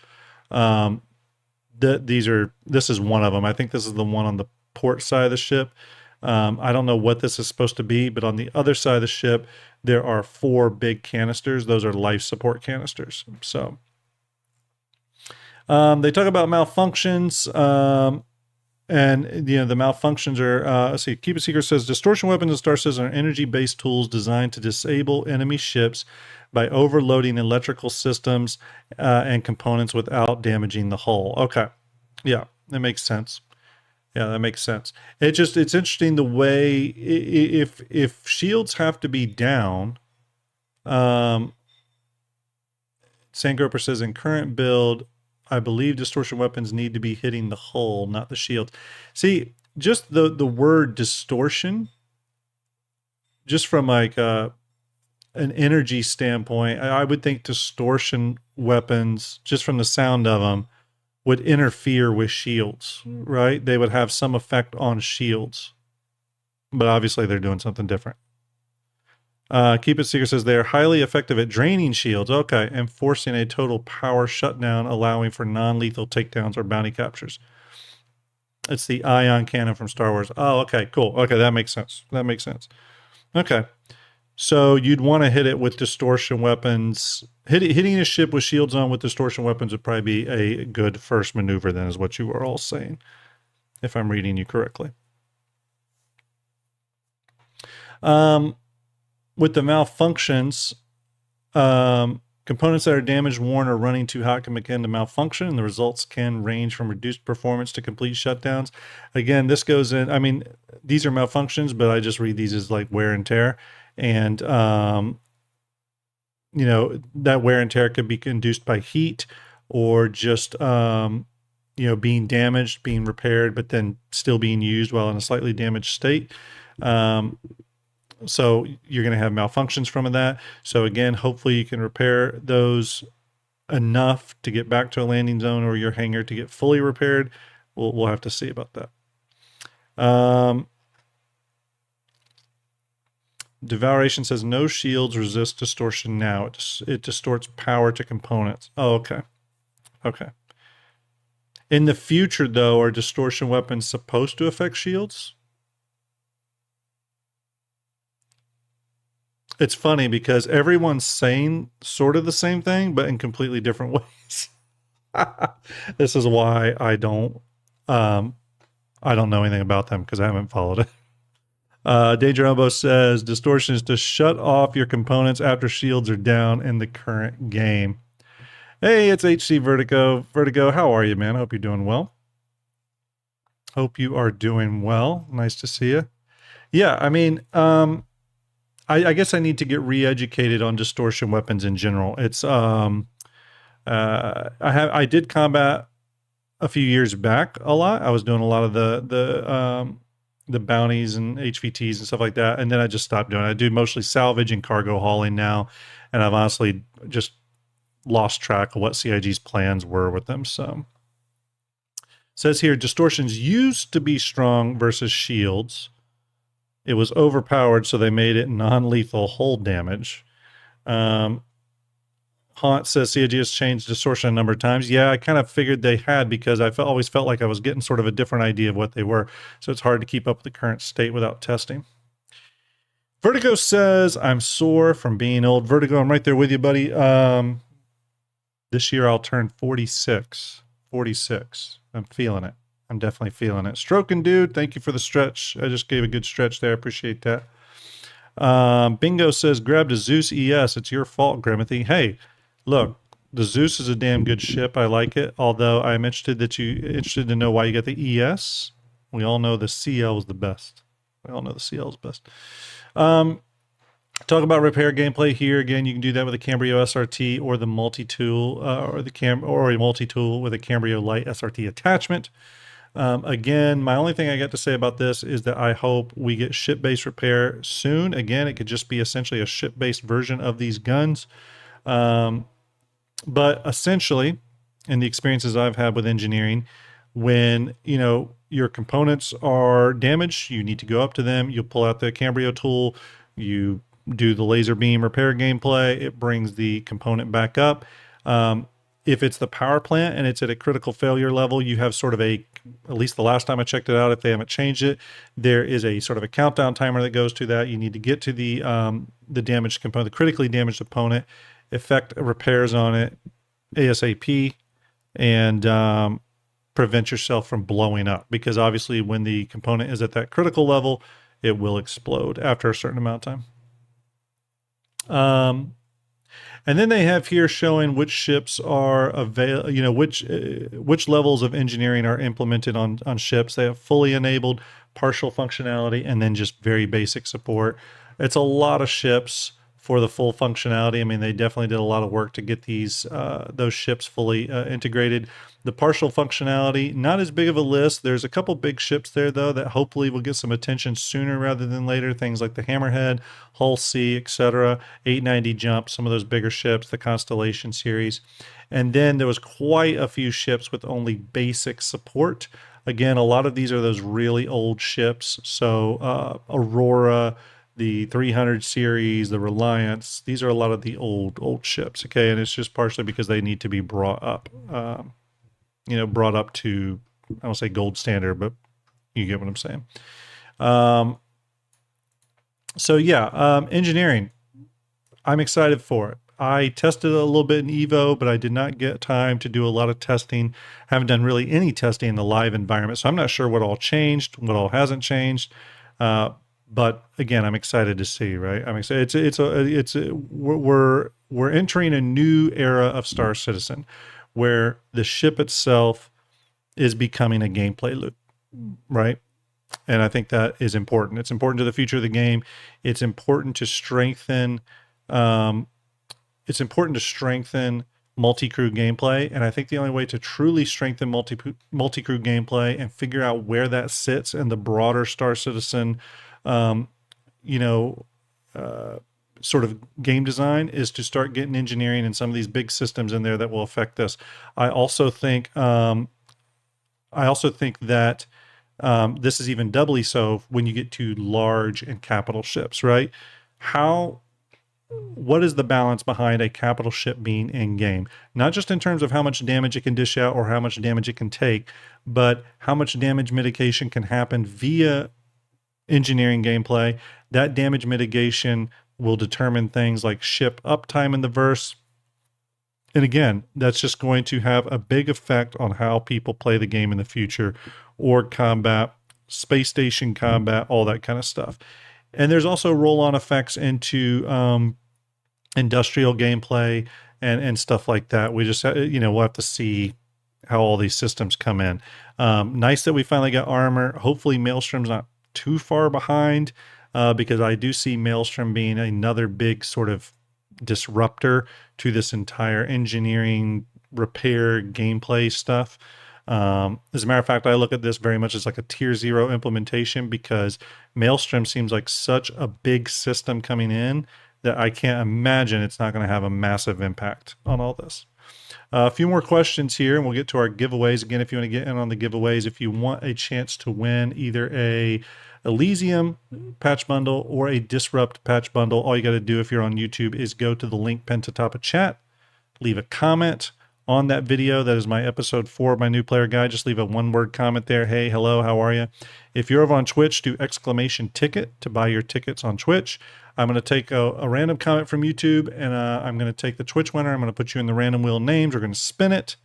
This is one of them. I think this is the one on the port side of the ship. I don't know what this is supposed to be, but on the other side of the ship, there are 4 big canisters. Those are life support canisters. So they talk about malfunctions, and the malfunctions are, let's see, Keep It Secret says, distortion weapons in Star Citizen are energy-based tools designed to disable enemy ships by overloading electrical systems and components without damaging the hull. Okay. Yeah, that makes sense. Yeah, that makes sense. It's interesting the way, if shields have to be down, Sandgroper says, in current build, I believe distortion weapons need to be hitting the hull, not the shield. See, just the word distortion, just from like an energy standpoint, I would think distortion weapons, just from the sound of them, would interfere with shields, right? They would have some effect on shields. But obviously they're doing something different. Keep It Secret says they are highly effective at draining shields. Okay, and forcing a total power shutdown, allowing for non-lethal takedowns or bounty captures. It's the ion cannon from Star Wars. Oh, okay, cool. Okay, that makes sense. That makes sense. Okay, so you'd want to hit it with distortion weapons. Hitting a ship with shields on with distortion weapons would probably be a good first maneuver, then, is what you were all saying, if I'm reading you correctly. With the malfunctions, components that are damaged, worn, or running too hot can begin to malfunction, and the results can range from reduced performance to complete shutdowns. Again, this goes in, I mean, these are malfunctions, but I just read these as like wear and tear. And, that wear and tear could be induced by heat, or just, being damaged, being repaired, but then still being used while in a slightly damaged state. So you're going to have malfunctions from that. So again, hopefully you can repair those enough to get back to a landing zone or your hangar to get fully repaired. We'll have to see about that. Devouration says no shields resist distortion now. It distorts power to components. Oh, okay. Okay. In the future, though, are distortion weapons supposed to affect shields? It's funny because everyone's saying sort of the same thing, but in completely different ways. This is why I don't know anything about them, because I haven't followed it. Danger Elbow says distortion is to shut off your components after shields are down in the current game. Hey, it's HC Vertigo. Vertigo, how are you, man? I hope you're doing well. Hope you are doing well. Nice to see you. Yeah, I mean, I guess I need to get re-educated on distortion weapons in general. It's I did combat a few years back a lot. I was doing a lot of the bounties and HVTs and stuff like that, and then I just stopped doing it. I do mostly salvage and cargo hauling now, and I've honestly just lost track of what CIG's plans were with them. So it says here, distortions used to be strong versus shields. It was overpowered, so they made it non-lethal hull damage. Haunt says CIG has changed distortion a number of times. Yeah, I kind of figured they had, because I always felt like I was getting sort of a different idea of what they were. So it's hard to keep up with the current state without testing. Vertigo says, I'm sore from being old. Vertigo, I'm right there with you, buddy. This year I'll turn 46. 46. I'm feeling it. I'm definitely feeling it. Stroking, dude. Thank you for the stretch. I just gave a good stretch there. I appreciate that. Bingo says, grabbed a Zeus ES. It's your fault, Grimothy. Hey, look, The Zeus is a damn good ship. I like it. Although I'm interested to know why you got the ES. We all know the CL is the best. We all know the CL is best. Talk about repair gameplay here. Again, you can do that with a Cambrio SRT or the multi-tool, or a multi-tool with a Cambrio Light SRT attachment. Again, my only thing I got to say about this is that I hope we get ship-based repair soon. Again, it could just be essentially a ship-based version of these guns. But essentially, in the experiences I've had with engineering, when, your components are damaged, you need to go up to them, you'll pull out the Cambrio tool, you do the laser beam repair gameplay, it brings the component back up. If it's the power plant and it's at a critical failure level, you have sort of at least the last time I checked it out, if they haven't changed it, there is a sort of a countdown timer that goes to that. You need to get to the damaged component, the critically damaged opponent, effect repairs on it ASAP, and prevent yourself from blowing up, because obviously when the component is at that critical level, it will explode after a certain amount of time. And then they have here showing which ships are which levels of engineering are implemented on ships. They have fully enabled, partial functionality, and then just very basic support. It's a lot of ships for the full functionality. I mean, they definitely did a lot of work to get those ships fully integrated. The partial functionality, not as big of a list. There's a couple big ships there, though, that hopefully will get some attention sooner rather than later. Things like the Hammerhead, Hull C, etc., 890 Jump, some of those bigger ships, the Constellation series. And then there was quite a few ships with only basic support. Again, a lot of these are those really old ships. So Aurora, the 300 series, the Reliance, these are a lot of the old ships, okay? And it's just partially because they need to be brought up. Brought up to, I don't say gold standard, but you get what I'm saying. Engineering, I'm excited for it. I tested it a little bit in Evo, but I did not get time to do a lot of testing. Haven't done really any testing in the live environment, so I'm not sure what all changed, what all hasn't changed. But again, I'm excited to see, right? I'm excited. We're entering a new era of Star Citizen, where the ship itself is becoming a gameplay loop, right? And I think that is important. It's important to the future of the game. It's important to strengthen. It's important to strengthen multi-crew gameplay, and I think the only way to truly strengthen multi-crew gameplay and figure out where that sits in the broader Star Citizen, sort of game design, is to start getting engineering and some of these big systems in there that will affect this. I also think that this is even doubly so when you get to large and capital ships, right? What is the balance behind a capital ship being in game? Not just in terms of how much damage it can dish out or how much damage it can take, but how much damage mitigation can happen via engineering gameplay. That damage mitigation will determine things like ship uptime in the verse. And again, that's just going to have a big effect on how people play the game in the future, org combat, space station combat, all that kind of stuff. And there's also roll-on effects into industrial gameplay and stuff like that. We just, we'll have to see how all these systems come in. Nice that we finally got armor. Hopefully Maelstrom's not too far behind, because I do see Maelstrom being another big sort of disruptor to this entire engineering repair gameplay stuff. As a matter of fact, I look at this very much as like a tier 0 implementation, because Maelstrom seems like such a big system coming in that I can't imagine it's not going to have a massive impact on all this. A few more questions here, and we'll get to our giveaways. Again, if you want to get in on the giveaways, if you want a chance to win either a Elysium patch bundle or a Disrupt patch bundle, all you got to do if you're on YouTube is go to the link pinned to top of chat, leave a comment on that video. That is my episode 4 of my new player guide. Just leave a one-word comment there. Hey, hello, how are you? If you're over on Twitch, do !ticket to buy your tickets on Twitch. I'm going to take a random comment from YouTube, and I'm going to take the Twitch winner. I'm going to put you in the random wheel of names. We're going to spin it,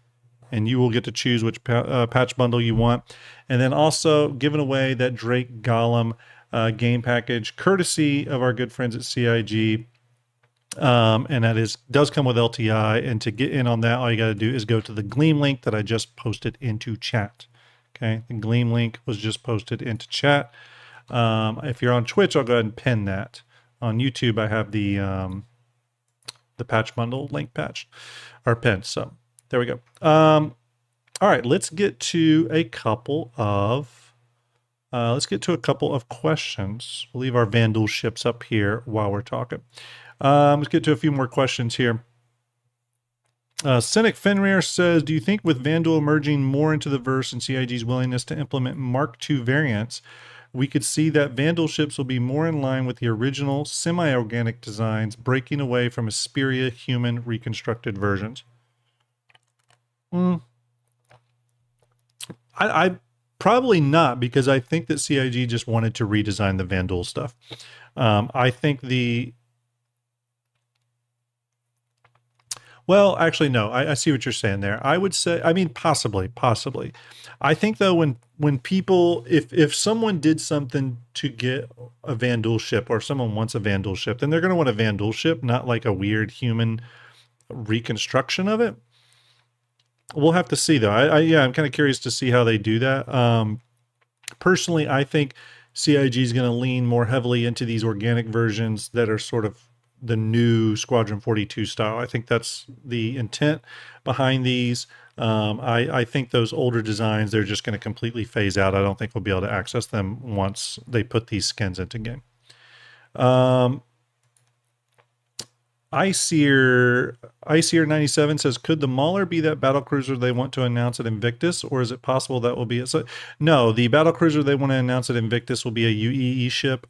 and you will get to choose which patch bundle you want. And then also giving away that Drake Golem game package, courtesy of our good friends at CIG. And that does come with LTI. And to get in on that, all you got to do is go to the Gleam link that I just posted into chat. Okay, the Gleam link was just posted into chat. If you're on Twitch, I'll go ahead and pin that. On YouTube, I have the patch bundle link patched or pinned. So there we go. All right, let's get to a couple of questions. We'll leave our Vandal ships up here while we're talking. Let's get to a few more questions here. Cynic Fenrir says, do you think with Vandal emerging more into the verse and CIG's willingness to implement Mark II variants, we could see that Vandal ships will be more in line with the original semi-organic designs, breaking away from Asperia human reconstructed versions? I probably not, because I think that CIG just wanted to redesign the Vandal stuff. I think well, actually, no, I see what you're saying there. I would say, I mean, possibly. I think though, when people, if someone did something to get a Vandal ship, or someone wants a Vandal ship, then they're going to want a Vandal ship, not like a weird human reconstruction of it. We'll have to see though. I'm kind of curious to see how they do that. Personally, I think CIG is going to lean more heavily into these organic versions that are sort of the new Squadron 42 style. I think that's the intent behind these. I think those older designs, they're just going to completely phase out. I don't think we'll be able to access them once they put these skins into game. Iceer97 says, could the Mauler be that battlecruiser they want to announce at Invictus, or is it possible that will be it? So, no, the battlecruiser they want to announce at Invictus will be a UEE ship.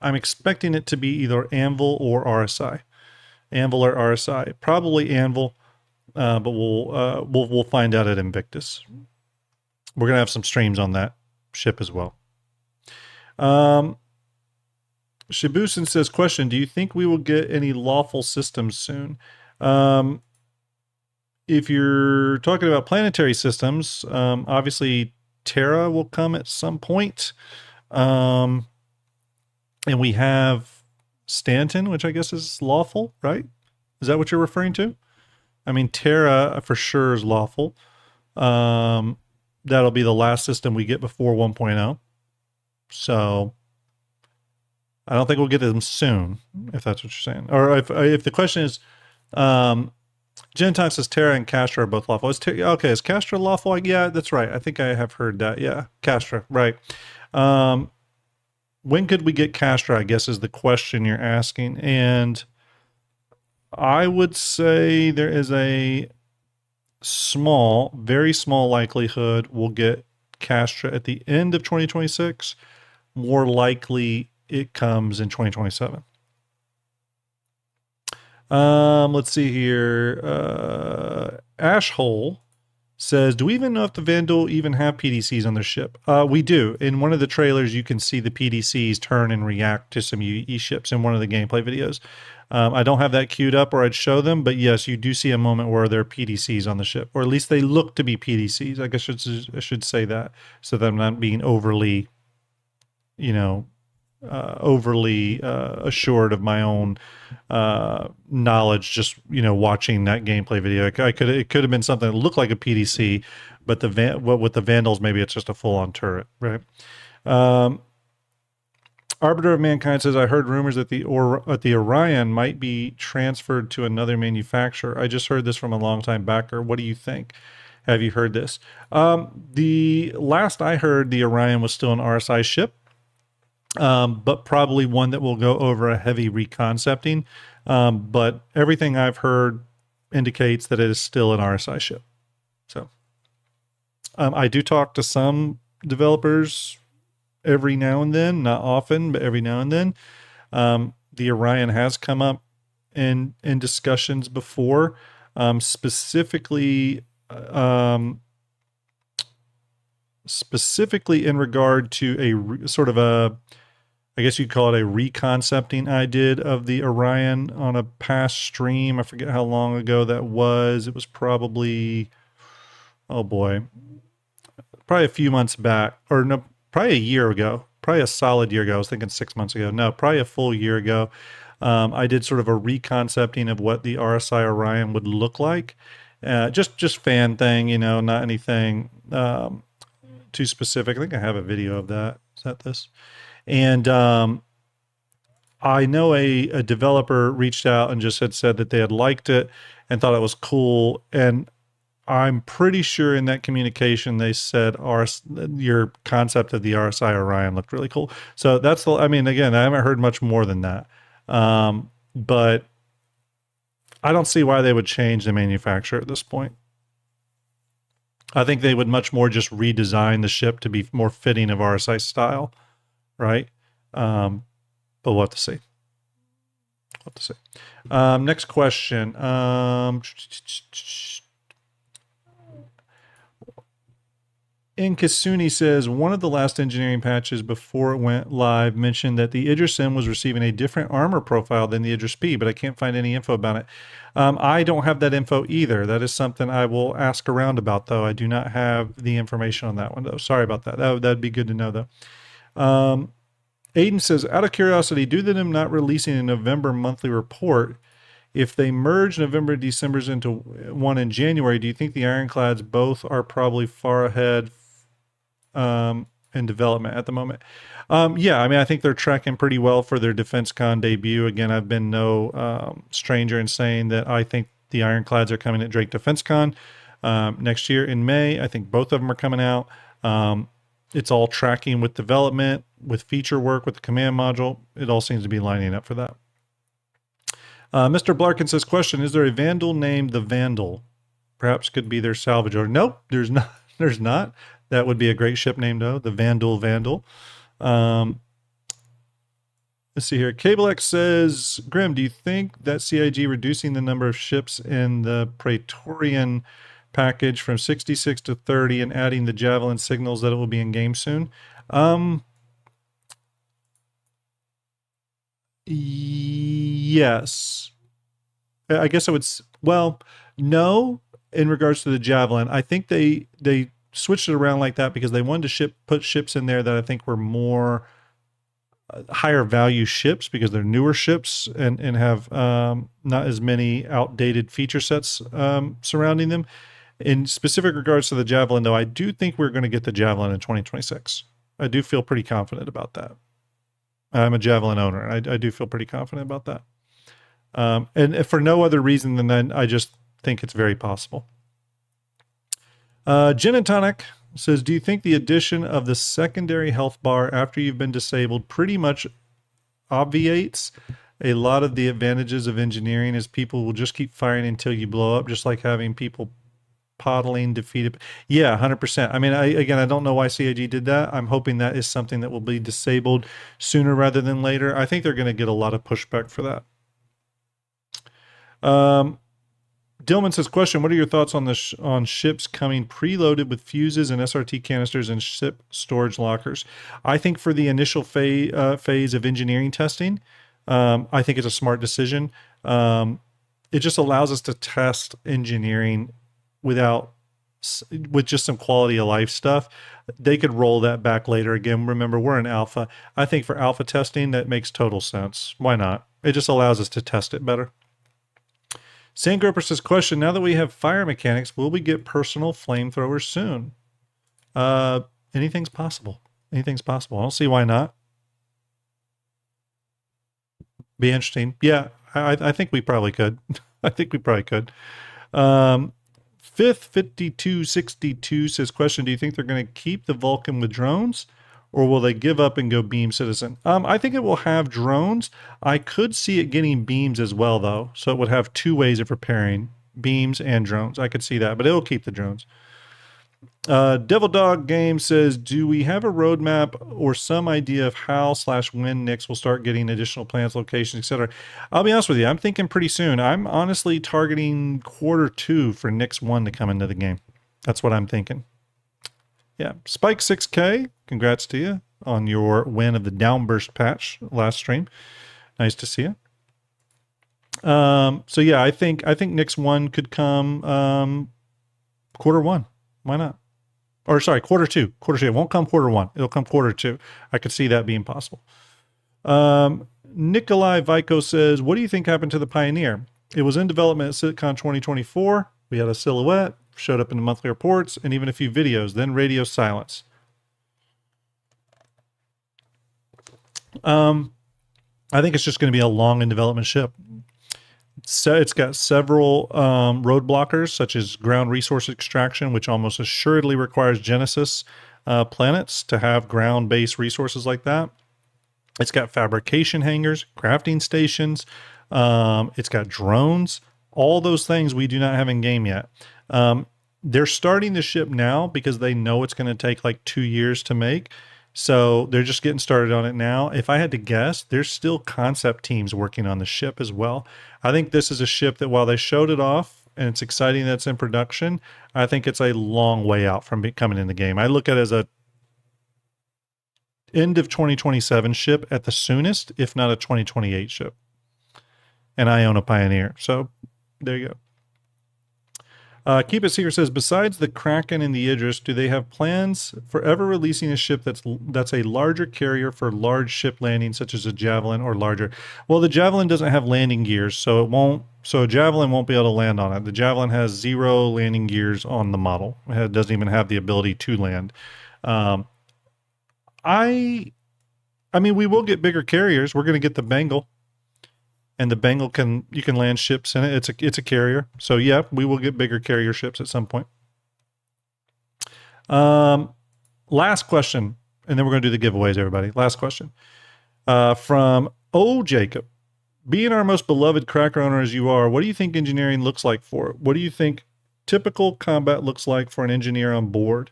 I'm expecting it to be either Anvil or RSI. Anvil or RSI. Probably Anvil, but we'll find out at Invictus. We're gonna have some streams on that ship as well. Shibusen says, question, do you think we will get any lawful systems soon? If you're talking about planetary systems, obviously Terra will come at some point. And we have Stanton, which I guess is lawful, right? Is that what you're referring to? I mean, Terra for sure is lawful. That'll be the last system we get before 1.0. So I don't think we'll get them soon, if that's what you're saying. Or if the question is, Gentox says Terra and Castra are both lawful. Okay, is Castra lawful? Yeah, that's right. I think I have heard that. Yeah, Castra, right. When could we get Castra, I guess, is the question you're asking. And I would say there is a small, very small likelihood we'll get Castra at the end of 2026. More likely it comes in 2027. Let's see here. Ashhole says, do we even know if the Vandal even have PDCs on their ship? We do. In one of the trailers, you can see the PDCs turn and react to some UE ships in one of the gameplay videos. I don't have that queued up or I'd show them, but yes, you do see a moment where there are PDCs on the ship, or at least they look to be PDCs. I guess I should say that so that I'm not being overly, assured of my own knowledge, just watching that gameplay video. It could have been something that looked like a PDC, but with the Vandals, maybe it's just a full-on turret, right? Arbiter of Mankind says, I heard rumors that the Orion might be transferred to another manufacturer. I just heard this from a longtime backer. What do you think? Have you heard this? The last I heard, the Orion was still an RSI ship. But probably one that will go over a heavy reconcepting. But everything I've heard indicates that it is still an RSI ship. So I do talk to some developers every now and then, not often, but every now and then. The Orion has come up in discussions before, specifically in regard to a sort of a, I guess you'd call it a reconcepting I did of the Orion on a past stream. I forget how long ago that was. It was probably, oh boy, probably a few months back, or no, probably a year ago, probably a solid year ago. I was thinking 6 months ago. No, probably a full year ago. I did sort of a reconcepting of what the RSI Orion would look like. Just fan thing, you know, not anything too specific. I think I have a video of that. Is that this? And I know a developer reached out and just had said that they had liked it and thought it was cool. And I'm pretty sure in that communication they said your concept of the RSI Orion looked really cool. So that's the, I mean, again, I haven't heard much more than that. But I don't see why they would change the manufacturer at this point. I think they would much more just redesign the ship to be more fitting of RSI style, right? But we'll have to see. We'll have to see. Next question. Inkasuni says, one of the last engineering patches before it went live mentioned that the Idris M was receiving a different armor profile than the Idris B, but I can't find any info about it. I don't have that info either. That is something I will ask around about, though. I do not have the information on that one, though. Sorry about that. That'd be good to know, though. Aiden says, out of curiosity, due to them not releasing a November monthly report, if they merge November and December's into one in January, do you think the Ironclads both are probably far ahead in development at the moment? Yeah, I mean, I think they're tracking pretty well for their DefenseCon debut. Again, I've been no stranger in saying that I think the Ironclads are coming at Drake DefenseCon next year in May. I think both of them are coming out. It's all tracking with development, with feature work, with the command module. It all seems to be lining up for that. Mr. Blarkin says, question, is there a Vandal named the Vandal? Perhaps could be their salvage order. Nope, there's not. There's not. That would be a great ship name, though, the Vandal. Let's see here. CableX says, Grim, do you think that CIG reducing the number of ships in the Praetorian package from 66 to 30 and adding the Javelin signals that it will be in game soon? Yes. I guess I would, well, no, in regards to the Javelin. I think they switched it around like that because they wanted to put ships in there that I think were more higher value ships because they're newer ships and have not as many outdated feature sets surrounding them. In specific regards to the Javelin, though, I do think we're going to get the Javelin in 2026. I do feel pretty confident about that. I'm a Javelin owner. I do feel pretty confident about that. And for no other reason than that, I just think it's very possible. Gin and Tonic says, do you think the addition of the secondary health bar after you've been disabled pretty much obviates a lot of the advantages of engineering, as people will just keep firing until you blow up, just like having people poddling defeated? Yeah, 100%. I mean, I don't know why CIG did that. I'm hoping that is something that will be disabled sooner rather than later. I think they're going to get a lot of pushback for that. Dillman says, question, what are your thoughts on on ships coming preloaded with fuses and SRT canisters and ship storage lockers? I think for the initial phase of engineering testing, I think it's a smart decision. It just allows us to test engineering with just some quality of life stuff. They could roll that back later. Again, remember, we're in alpha. I think for alpha testing, that makes total sense. Why not? It just allows us to test it better. Sandgroper says, question, now that we have fire mechanics, will we get personal flamethrowers soon? Anything's possible. Anything's possible. I don't see why not. Be interesting. Yeah, I think we probably could. I think we probably could. Fifth 5262 says, question, do you think they're going to keep the Vulcan with drones, or will they give up and go beam citizen? I think it will have drones. I could see it getting beams as well, though. So it would have two ways of repairing, beams and drones. I could see that, but it'll keep the drones. Devil Dog Game says, do we have a roadmap or some idea of how/when Nix will start getting additional plants, locations, etc.? I'll be honest with you. I'm thinking pretty soon. I'm honestly targeting Q2 for Nix 1 to come into the game. That's what I'm thinking. Yeah, Spike 6K, congrats to you on your win of the Downburst patch last stream. Nice to see you. So yeah, I think Nix 1 could come Q1. Why not? Or sorry, Q2. It won't come Q1. It'll come Q2. I could see that being possible. Nikolai Vico says, what do you think happened to the Pioneer? It was in development at SitCon 2024. We had a silhouette, showed up in the monthly reports, and even a few videos, then radio silence. I think it's just going to be a long in development ship. So it's got several road blockers, such as ground resource extraction, which almost assuredly requires Genesis planets to have ground-based resources like that. It's got fabrication hangars, crafting stations. It's got drones. All those things we do not have in game yet. They're starting the ship now because they know it's going to take like 2 years to make. So they're just getting started on it now. If I had to guess, there's still concept teams working on the ship as well. I think this is a ship that while they showed it off and it's exciting that it's in production, I think it's a long way out from coming in the game. I look at it as a end of 2027 ship at the soonest, if not a 2028 ship. And I own a Pioneer. So there you go. Keep It Secret says, besides the Kraken and the Idris, do they have plans for ever releasing a ship that's a larger carrier for large ship landings, such as a Javelin or larger? Well, the Javelin doesn't have landing gears, so a Javelin won't be able to land on it. The Javelin has 0 landing gears on the model. It doesn't even have the ability to land. I mean, we will get bigger carriers. We're going to get the Bengal. And the Bengal you can land ships in it. It's a carrier. So yeah, we will get bigger carrier ships at some point. Last question, and then we're going to do the giveaways, everybody. Last question. From Jacob. Being our most beloved Cracker owner as you are, what do you think engineering looks like for it? What do you think typical combat looks like for an engineer on board?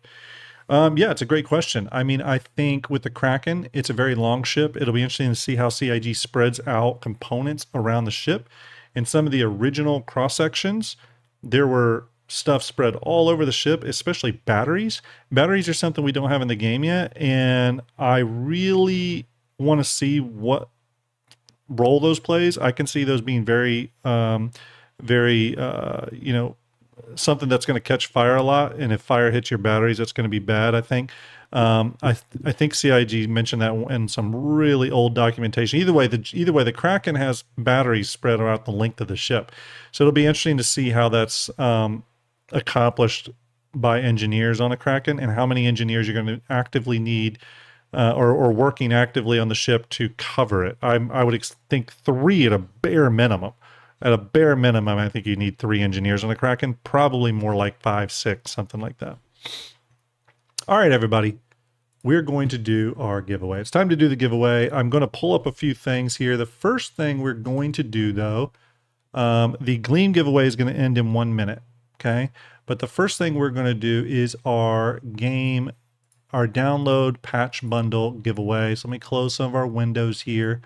Yeah, it's a great question. I mean, I think with the Kraken, it's a very long ship. It'll be interesting to see how CIG spreads out components around the ship. In some of the original cross sections, there were stuff spread all over the ship, especially batteries. Batteries are something we don't have in the game yet, and I really want to see what role those plays. I can see those being very, something that's going to catch fire a lot, and if fire hits your batteries, that's going to be bad. I think. I think CIG mentioned that in some really old documentation. Either way, the Kraken has batteries spread out the length of the ship, so it'll be interesting to see how that's accomplished by engineers on a Kraken, and how many engineers you're going to actively need or working actively on the ship to cover it. I would think 3 at a bare minimum. At a bare minimum, I think you need 3 engineers on the Kraken, probably more like 5, 6, something like that. All right, everybody, we're going to do our giveaway. It's time to do the giveaway. I'm going to pull up a few things here. The first thing we're going to do, though, the Gleam giveaway is going to end in 1 minute, okay? But the first thing we're going to do is our download patch bundle giveaway. So let me close some of our windows here.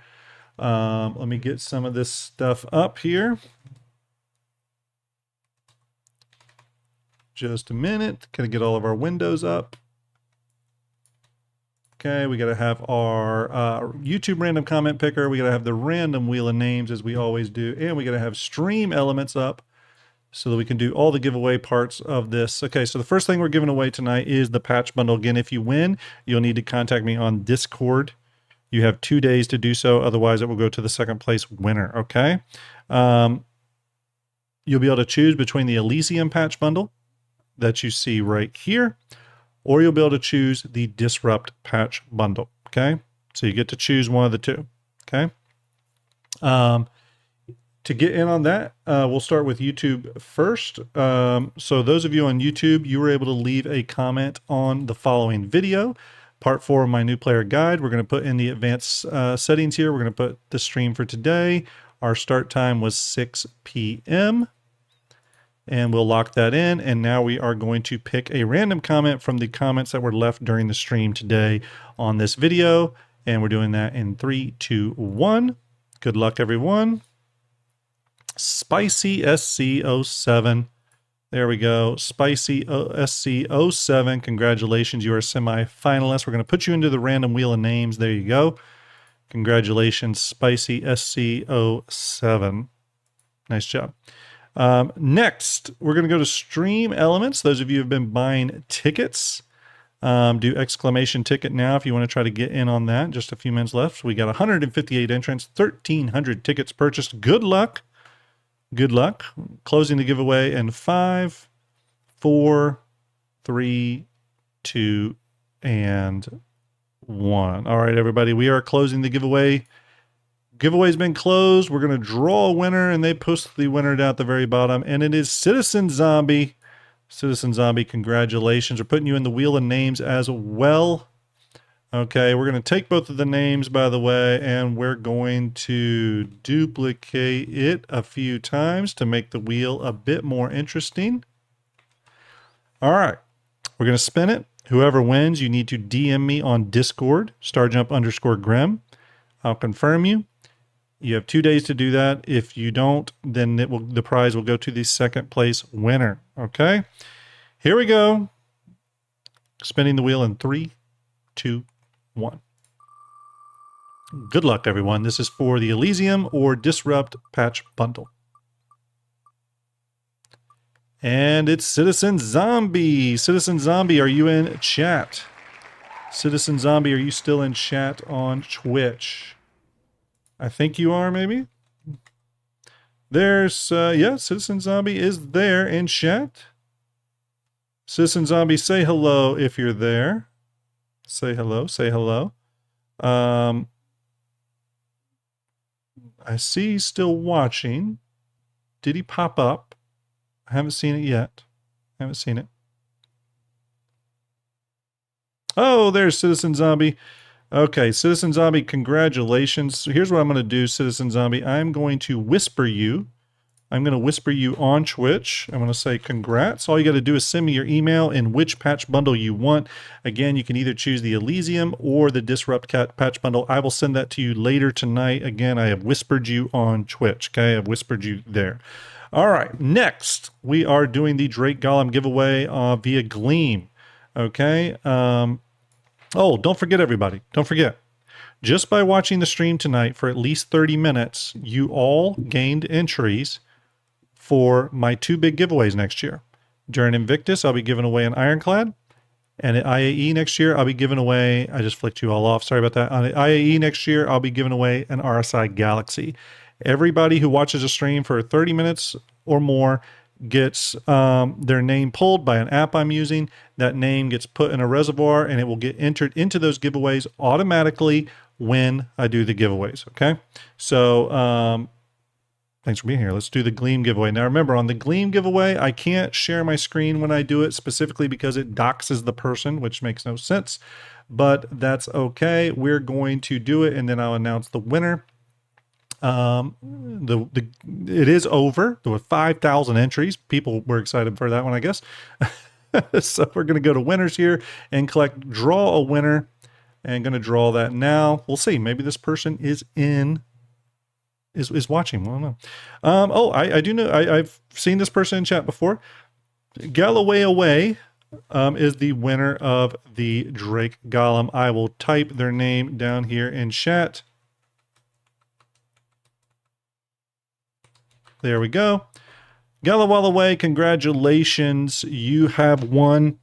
Let me get some of this stuff up here. Just a minute. Gonna get all of our windows up. Okay, we got to have our YouTube random comment picker. We got to have the random wheel of names as we always do. And we got to have stream elements up so that we can do all the giveaway parts of this. Okay, so the first thing we're giving away tonight is the patch bundle. Again, if you win, you'll need to contact me on Discord. You have 2 days to do so. Otherwise, it will go to the second place winner, okay? You'll be able to choose between the Elysium patch bundle that you see right here, or you'll be able to choose the Disrupt patch bundle, okay? So you get to choose one of the two, okay? To get in on that, we'll start with YouTube first. So those of you on YouTube, you were able to leave a comment on the following video. Part 4 of my new player guide. We're going to put in the advanced settings here. We're going to put the stream for today. Our start time was 6 p.m. And we'll lock that in. And now we are going to pick a random comment from the comments that were left during the stream today on this video. And we're doing that in 3, 2, 1. Good luck, everyone. Spicy SC07. There we go. Spicy SC07. Congratulations. You are a semi-finalist. We're going to put you into the random wheel of names. There you go. Congratulations, Spicy SC07. Nice job. Next, we're going to go to Stream Elements. Those of you who have been buying tickets, Do exclamation ticket now if you want to try to get in on that. Just a few minutes left. So we got 158 entrants, 1,300 tickets purchased. Good luck. Good luck. Closing the giveaway in 5, 4, 3, 2, and 1. All right, everybody, we are closing the giveaway. Giveaway's been closed. We're going to draw a winner, and they post the winner down at the very bottom, and it is Citizen Zombie. Citizen Zombie, congratulations. We're putting you in the wheel of names as well. Okay, we're going to take both of the names, by the way, and we're going to duplicate it a few times to make the wheel a bit more interesting. All right, we're going to spin it. Whoever wins, you need to DM me on Discord, StarJump_Grim. I'll confirm you. You have 2 days to do that. If you don't, then the prize will go to the second place winner. Okay, here we go. Spinning the wheel in 3, 2, 1. Good luck, everyone. This is for the Elysium or Disrupt patch bundle. And it's Citizen Zombie. Citizen Zombie, are you in chat? Citizen Zombie, are you still in chat on Twitch? I think you are, maybe. There's, yeah, Citizen Zombie is there in chat. Citizen Zombie, say hello if you're there. Say hello, say hello. I see he's still watching. Did he pop up? I haven't seen it yet. I haven't seen it. Oh, there's Citizen Zombie. Okay, Citizen Zombie, congratulations. So here's what I'm going to do, Citizen Zombie. I'm going to whisper you. I'm going to whisper you on Twitch. I'm going to say congrats. All you got to do is send me your email and which patch bundle you want. Again, you can either choose the Elysium or the Disrupt patch bundle. I will send that to you later tonight. Again, I have whispered you on Twitch. Okay, I've whispered you there. All right, next, we are doing the Drake Golem giveaway via Gleam. Okay, oh, don't forget, everybody. Don't forget. Just by watching the stream tonight for at least 30 minutes, you all gained entries for my 2 big giveaways next year. During Invictus, I'll be giving away an Ironclad. And at IAE next year, I'll be giving away, I just flicked you all off. Sorry about that. On IAE next year, I'll be giving away an RSI Galaxy. Everybody who watches a stream for 30 minutes or more gets their name pulled by an app I'm using. That name gets put in a reservoir and it will get entered into those giveaways automatically when I do the giveaways. Okay. So, thanks for being here. Let's do the Gleam giveaway. Now remember, on the Gleam giveaway, I can't share my screen when I do it specifically because it doxes the person, which makes no sense, but that's okay. We're going to do it and then I'll announce the winner. It is over. There were 5,000 entries. People were excited for that one, I guess. So we're going to go to winners here and draw a winner, and going to draw that now. We'll see. Maybe this person is watching. I don't know. Oh, I do know. I've seen this person in chat before. Galloway Away is the winner of the Drake Golem. I will type their name down here in chat. There we go. Galloway, congratulations. You have won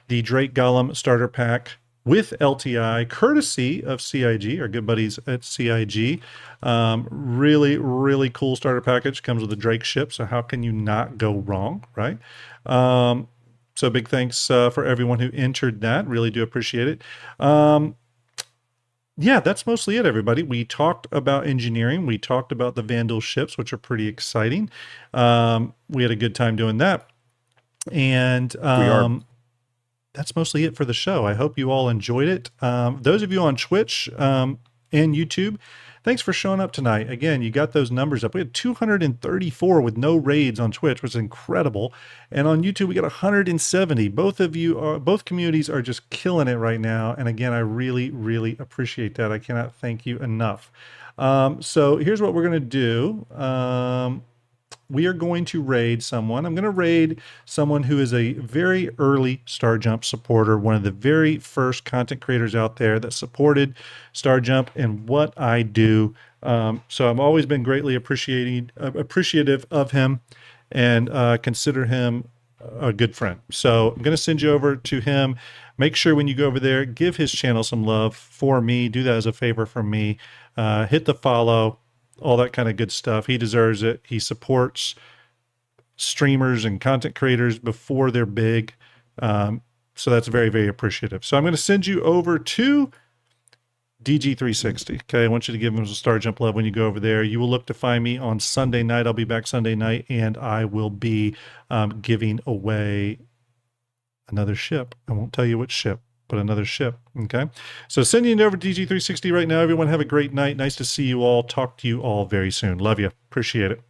the Drake Golem starter pack with LTI, courtesy of CIG, our good buddies at CIG. Really, really cool starter package. Comes with a Drake ship, so how can you not go wrong, right? So big thanks for everyone who entered that. Really do appreciate it. Yeah, that's mostly it, everybody. We talked about engineering. We talked about the Vandal ships, which are pretty exciting. We had a good time doing that. And that's mostly it for the show. I hope you all enjoyed it. Those of you on Twitch and YouTube, thanks for showing up tonight. Again, you got those numbers up. We had 234 with no raids on Twitch, which is incredible. And on YouTube, we got 170. Both communities are just killing it right now. And again, I really, really appreciate that. I cannot thank you enough. So here's what we're going to do. We are going to raid someone. I'm going to raid someone who is a very early StarJump supporter, one of the very first content creators out there that supported StarJump and what I do. So I've always been greatly appreciative of him and consider him a good friend. So I'm going to send you over to him. Make sure when you go over there, give his channel some love for me. Do that as a favor from me. Hit the follow, all that kind of good stuff. He deserves it. He supports streamers and content creators before they're big. So that's very, very appreciative. So I'm going to send you over to DG360. Okay. I want you to give him some STARJUMP love when you go over there. You will look to find me on Sunday night. I'll be back Sunday night, and I will be giving away another ship. I won't tell you which ship, but another ship. Okay. So sending it over to DG360 right now. Everyone have a great night. Nice to see you all. Talk to you all very soon. Love you. Appreciate it.